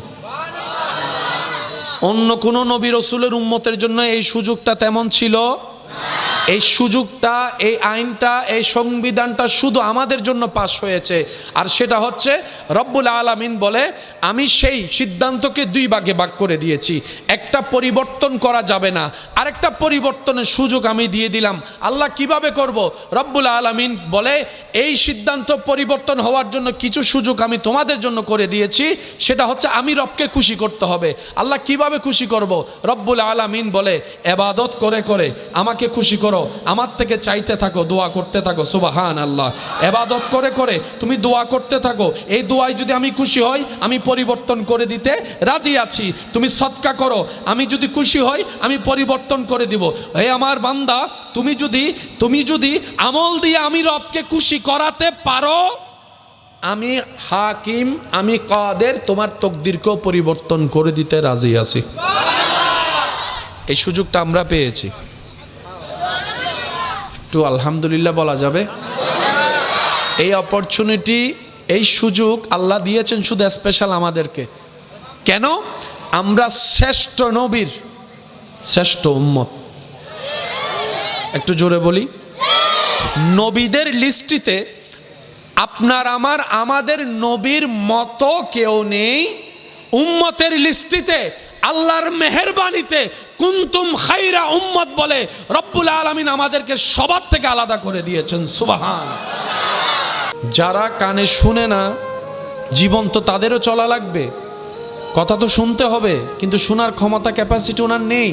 অন্য কোনো নবী রসুলের উম্মতের জন্য এই সুযোগটা তেমন ছিল। এই সুযোগটা, এই আইনটা, এই সংবিধানটা শুধু আমাদের জন্য পাশ হয়েছে। আর সেটা হচ্ছে রব্বুল আলামিন বলে, আমি সেই সিদ্ধান্তকে দুই ভাগে ভাগ করে দিয়েছি, একটা পরিবর্তন করা যাবে না, আরেকটা পরিবর্তনের সুযোগ আমি দিয়ে দিলাম। আল্লাহ কিভাবে করব? রব্বুল আলামিন বলে, এই সিদ্ধান্ত পরিবর্তন হওয়ার জন্য কিছু সুযোগ আমি তোমাদের জন্য করে দিয়েছি, সেটা হচ্ছে আমি রবকে খুশি করতে হবে। আল্লাহ কিভাবে খুশি করব? রব্বুল আলামিন বলে, ইবাদত করে করে আমাকে খুশি করো, আমার থেকে চাইতে থাকো, দোয়া করতে থাকো। সুবহানাল্লাহ। ইবাদত করে করে তুমি দোয়া করতে থাকো, এই দোয়ায় যদি আমি খুশি হই, আমি পরিবর্তন করে দিতে রাজি আছি। তুমি সদকা করো, আমি যদি খুশি হই, আমি পরিবর্তন করে দিব। হে আমার বান্দা, তুমি যদি আমল দিয়ে আমি রবকে খুশি করাতে পারো, আমি হাকিম, আমি কাদের, তোমার তকদিরকেও পরিবর্তন করে দিতে রাজি আছি। এই সুযোগটা আমরা পেয়েছি। একটু আলহামদুলিল্লাহ বলা যাবে? এই অপরচুনিটি, এই সুযোগ আল্লাহ দিয়েছেন শুধু স্পেশাল আমাদেরকে। কেন? আমরা শ্রেষ্ঠ নবীর শ্রেষ্ঠ উম্মত। একটু জোরে বলি, নবীদের লিস্টিতে আপনার আমাদের নবীর মতো কেউ নেই। উম্মতের লিস্টিতে আল্লাহর মেহেরবানিতে কুনতুম খাইরা উম্মত বলে রব্বুল আলামিন আমাদেরকে সবার থেকে আলাদা করে দিয়েছেন। সুবহান। যারা কানে শুনে না, জীবন তো তাদেরও চলা লাগবে, কথা তো শুনতে হবে, কিন্তু শোনার ক্ষমতা, ক্যাপাসিটি ওনার নেই।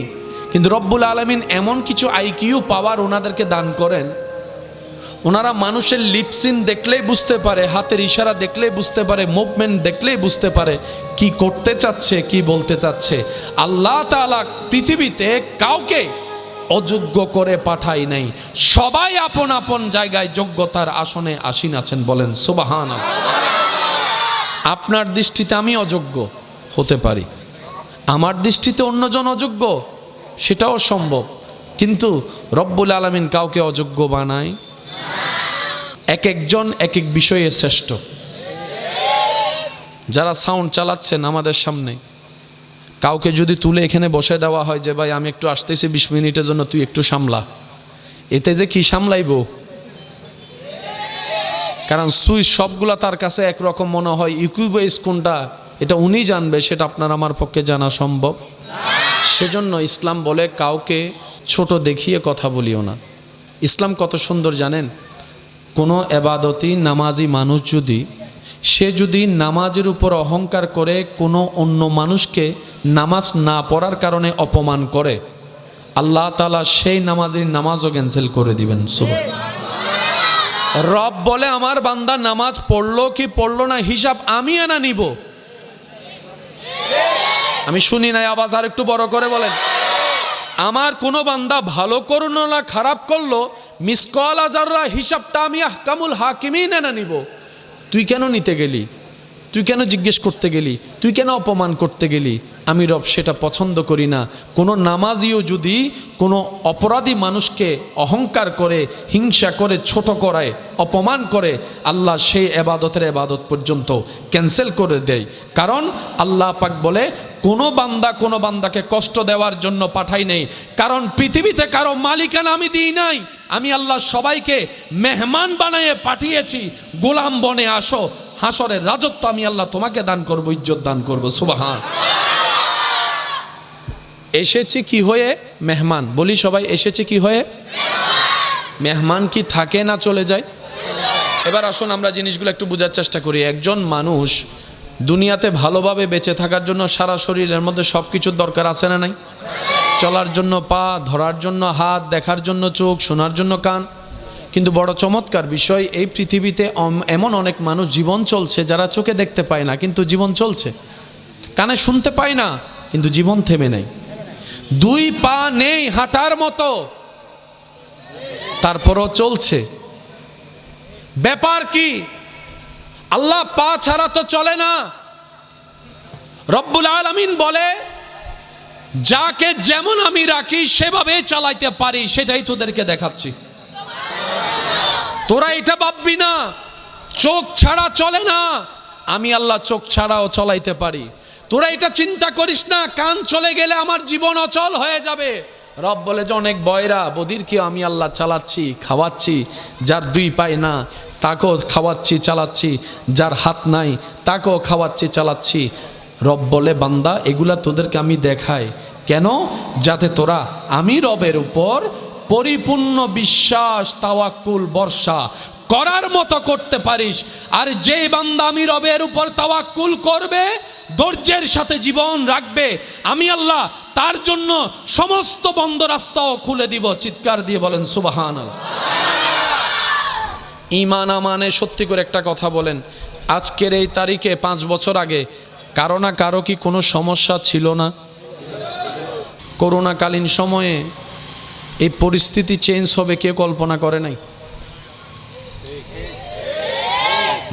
কিন্তু রব্বুল আলামিন এমন কিছু আইকিউ পাওয়ার ওনাদেরকে দান করেন, ওনারা মানুষের লিপসিন দেখলেই বুঝতে পারে, হাতের ইশারা দেখলেই বুঝতে পারে, মুভমেন্ট দেখলেই বুঝতে পারে কি করতে চাচ্ছে, কি বলতে চাচ্ছে। আল্লাহ তাআলা পৃথিবীতে কাউকে অযোগ্য করে পাঠাই নাই, সবাই আপন আপন জায়গায় যোগ্যতার আসনে আসীন আছেন। বলেন সুবহানাল্লাহ। আপনার দৃষ্টিতে আমি অযোগ্য হতে পারি, আমার দৃষ্টিতে অন্যজন অযোগ্য, সেটাও সম্ভব। কিন্তু রব্বুল আলামিন কাউকে অযোগ্য বানায়। এক একজন এক এক বিষয়ে শ্রেষ্ঠ। যারা সাউন্ড চালাচ্ছেন আমাদের সামনে, কাউকে যদি তুলে এখানে বসে দেওয়া হয় যে ভাই আমি একটু আসতেছি 20 মিনিটের জন্য, তুই একটু সামলা, এতে যে কি সামলাইব? কারণ সুইচ সবগুলা তার কাছে একরকম মনে হয়, ইকুইবেস কোনটা এটা উনি জানবে, সেটা আপনার আমার পক্ষে জানা সম্ভব। সেজন্য ইসলাম বলে কাউকে ছোট দেখিয়ে কথা বলিও না। ইসলাম কত সুন্দর জানেন? কোনো এবাদতি নামাজি মানুষ সে যদি নামাজের উপর অহংকার করে কোনো অন্য মানুষকে নামাজ না পড়ার কারণে অপমান করে, আল্লাহ তাআলা সেই নামাজের নামাজও ক্যান্সেল করে দিবেন। রব বলে আমার বান্দা নামাজ পড়লো কি পড়লো না হিসাব আমি এনা নিব। আমি শুনি নাই, আওয়াজ আর একটু বড় করে বলেন। আমার কোনো বান্দা ভালো করলো না খারাপ করলো, মিসকাল আযাররা হিসাবটা আমি আহকামুল হাকিমিন এনে নিব। তুই কেন নিতে গেলি? তুই কেন জিজ্ঞেস করতে গেলি? তুই কেন অপমান করতে গেলি? আমি রব সেটা পছন্দ করি না। কোনো নামাজিও যদি কোনো অপরাধী মানুষকে অহংকার করে, হিংসা করে, ছোট করায়, অপমান করে, আল্লাহ সেই এবাদতের এবাদত পর্যন্ত ক্যান্সেল করে দেয়। কারণ আল্লাহ পাক বলে কোনো বান্দাকে কষ্ট দেওয়ার জন্য পাঠাই নেই। কারণ পৃথিবীতে কারো মালিকানা আমি দিই নাই, আমি আল্লাহ সবাইকে মেহমান বানিয়ে পাঠিয়েছি। গোলাম বনে আসো, হাসরের রাজত্ব আমি আল্লাহ তোমাকে দান করব, ইজ্জত দান করব। সুবহান। এসেছি কি হয়ে? মেহমান। বলি সবাই, এসেছি কি হয়ে? মেহমান কি থাকে না চলে যায়? এবার আসুন আমরা জিনিসগুলো একটু বোঝার চেষ্টা করি। একজন মানুষ দুনিয়াতে ভালোভাবে বেঁচে থাকার জন্য সারা শরীরের মধ্যে সব কিছুর দরকার আছে না নাই? চলার জন্য পা, ধরার জন্য হাত, দেখার জন্য চোখ, শোনার জন্য কান। কিন্তু বড় চমৎকার বিষয়, এই পৃথিবীতে এমন অনেক মানুষ জীবন চলছে যারা চোখে দেখতে পায় না কিন্তু জীবন চলছে, কানে শুনতে পায় না কিন্তু জীবন থেমে নেই, 2 পা নেই হাঁটার মতো, তারপরও চলছে। ব্যাপার কি? আল্লাহ পা ছাড়া তো চলে না। রব্বুল আলামিন বলে যাকে যেমন আমি রাখি সেভাবে চালাইতে পারি, সেটাই তোদেরকে দেখাচ্ছি। তোরা এটা ভাববি না চোখ ছাড়া চলে না, আমি আল্লাহ চোখ ছাড়াও চলাইতে পারি। তোরা এটা চিন্তা করিস না কান চলে গেলে আমার জীবন অচল হয়ে যাবে। রব বলে যে অনেক বয়রা বদিরকে আমি আল্লাহ চালাচ্ছি, খাওয়াচ্ছি। যার দুই পায় না তাকেও খাওয়াচ্ছি, চালাচ্ছি। যার হাত নাই তাকেও খাওয়াচ্ছি, চালাচ্ছি। রব বলে বান্দা এগুলা তোদেরকে আমি দেখাই কেন? যাতে তোরা আমি রবের উপর পরিপূর্ণ বিশ্বাস, তাওয়াক্কুল, ভরসা করার মতো করতে পারিস। আর যে বান্দা আমি রবের উপর তাওয়াক্কুল করবে, ধৈর্যের সাথে জীবন রাখবে, আমি আল্লাহ তার জন্য সমস্ত বন্ধ রাস্তাও খুলে দিব। চিৎকার দিয়ে বলেন সুবহানাল্লাহ। ঈমান আমানে সত্যি করে একটা কথা বলেন, আজকের এই তারিখে 5 বছর আগে কারো না কারো কি কোনো সমস্যা ছিল না? করোনাকালীন সময়ে এই পরিস্থিতি চেঞ্জ হবে কেউ কল্পনা করে নাই।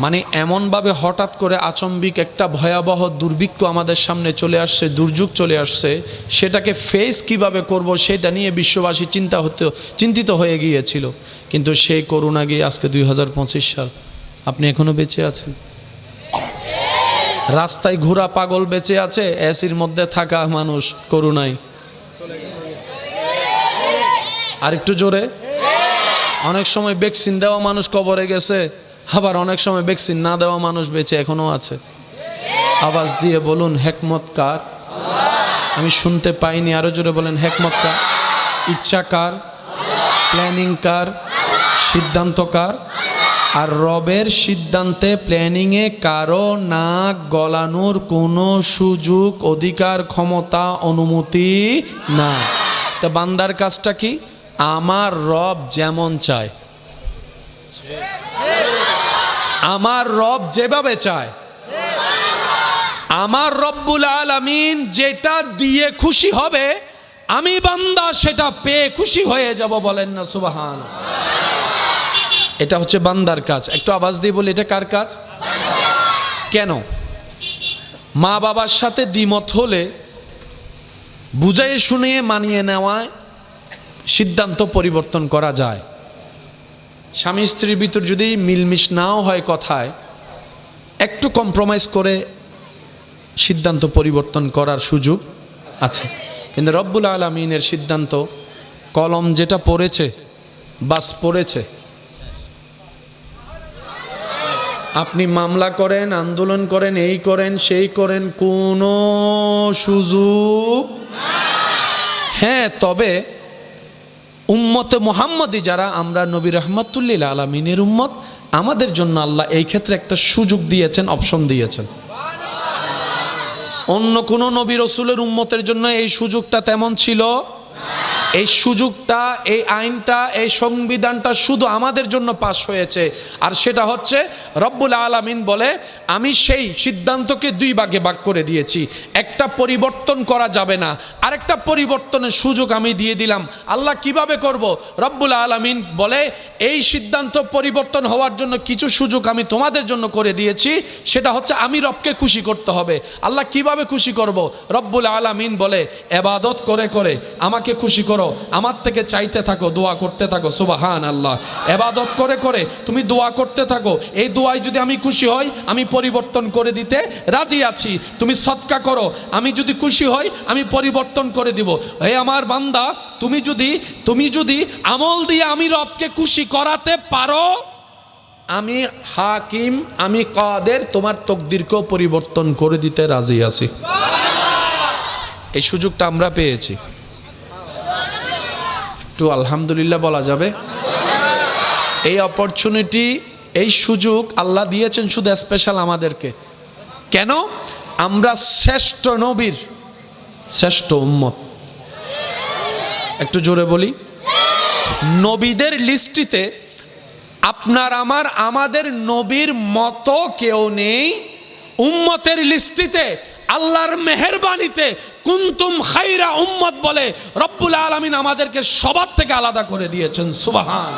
মানে এমনভাবে হঠাৎ করে আচম্বিক একটা ভয়াবহ দুর্ভিক্ষ আমাদের সামনে চলে আসছে, দুর্যোগ চলে আসছে। সেটাকে ফেস কিভাবে করব সেটা নিয়ে বিশ্ববাসী চিন্তিত হয়ে গিয়েছিল। কিন্তু সেই করোনা গিয়ে আজকে 2025 সাল, আপনি এখনো বেঁচে আছেন। রাস্তায় ঘোরা পাগল বেঁচে আছে, এসির মধ্যে থাকা মানুষ করোনায়। আর একটু জোরে। অনেক সময় ভ্যাকসিন দেওয়া মানুষ কবরে গেছে, আবার অনেক সময় ভ্যাকসিন না দেওয়া মানুষ বেঁচে এখনো আছে। আওয়াজ দিয়ে বলুন হিকমত কার? আমি শুনতে পাইনি, আরো জোরে বলেন হিকমত কার? ইচ্ছা কার? প্ল্যানিং কার? সিদ্ধান্ত কার? আর রবের সিদ্ধান্তে, প্ল্যানিংয়ে কারো নাক গলানোর কোনো সুযোগ, অধিকার, ক্ষমতা, অনুমতি না। তা বান্দার কাজটা কি? আমার রব যেমন চায়, আমার রব যেভাবে চায়, আমার রব্বুল আলামিন যেটা দিয়ে খুশি হবে, আমি বান্দা সেটা পেয়ে খুশি হয়ে যাব। বলেন না সুবহানাল্লাহ। এটা হচ্ছে বান্দার কাজ। একটু আওয়াজ দিয়ে বলি, এটা কার কাজ? কেন? মা বাবার সাথে দ্বিমত হলে বুঝাই শুনিয়ে মানিয়ে নেওয়ায় সিদ্ধান্ত পরিবর্তন করা যায়। স্বামী স্ত্রীর ভিতর যদি মিলমিশ নাও হয় কথায়, একটু কম্প্রোমাইজ করে সিদ্ধান্ত পরিবর্তন করার সুযোগ আছে। কিন্তু রব্বুল আলামিনের সিদ্ধান্ত, কলম যেটা পড়েছে বাস পড়েছে। আপনি মামলা করেন, আন্দোলন করেন, এই করেন, সেই করেন, কোনো সুযোগ। হ্যাঁ, তবে উম্মতে মুহাম্মদী যারা আমরা, নবী রাহমাতুল্লিল আলামিনের উম্মত, আমাদের জন্য আল্লাহ এই ক্ষেত্রে একটা সুযোগ দিয়েছেন, অপশন দিয়েছেন। অন্য কোন নবী রাসূলের উম্মতের জন্য এই সুযোগটা তেমন ছিল। এই সুযোগটা, এই আইনটা, এই সংবিধানটা শুধু আমাদের জন্য পাশ হয়েছে। আর সেটা হচ্ছে রব্বুল আলামিন বলে আমি সেই সিদ্ধান্তকে 2 ভাগে ভাগ করে দিয়েছি। একটা পরিবর্তন করা যাবে না, আরেকটা পরিবর্তনের সুযোগ আমি দিয়ে দিলাম। আল্লাহ কিভাবে করব? রব্বুল আলামিন বলে এই সিদ্ধান্ত পরিবর্তন হওয়ার জন্য কিছু সুযোগ আমি তোমাদের জন্য করে দিয়েছি। সেটা হচ্ছে আমি রবকে খুশি করতে হবে। আল্লাহ কিভাবে খুশি করব? রব্বুল আলামিন বলে ইবাদত করে করে আমাকে খুশি করো, আমার থেকে চাইতে থাকো, দোয়া করতে থাকো। সুবহানাল্লাহ। ইবাদত করে করে তুমি দোয়া করতে থাকো, এই দোয়ায় যদি আমি খুশি হই আমি পরিবর্তন করে দিতে রাজি আছি। তুমি সদকা করো, আমি যদি খুশি হই আমি পরিবর্তন করে দিব। হে আমার বান্দা, তুমি যদি আমল দিয়ে আমি রবকে খুশি করাতে পারো, আমি হাকিম, আমি কাদের, তোমার তকদিরকেও পরিবর্তন করে দিতে রাজি আছি। এই সুযোগটা আমরা পেয়েছি। একটু আলহামদুলিল্লাহ বলা যাবে। এই অপরচুনিটি, এই সুযোগ আল্লাহ দিয়েছেন শুধু স্পেশাল আমাদেরকে। কেন? আমরা শ্রেষ্ঠ নবীর শ্রেষ্ঠ উম্মত। একটু জোরে বলি, নবীদের লিস্টিতে আপনার আমাদের নবীর মতো কেউ নেই। উম্মতের লিস্টিতে আল্লাহর মেহেরবানিতে কুনতুম খায়রা উম্মত বলে রব্বুল আলামিন আমাদেরকে সবার থেকে আলাদা করে দিয়েছেন। সুবহান।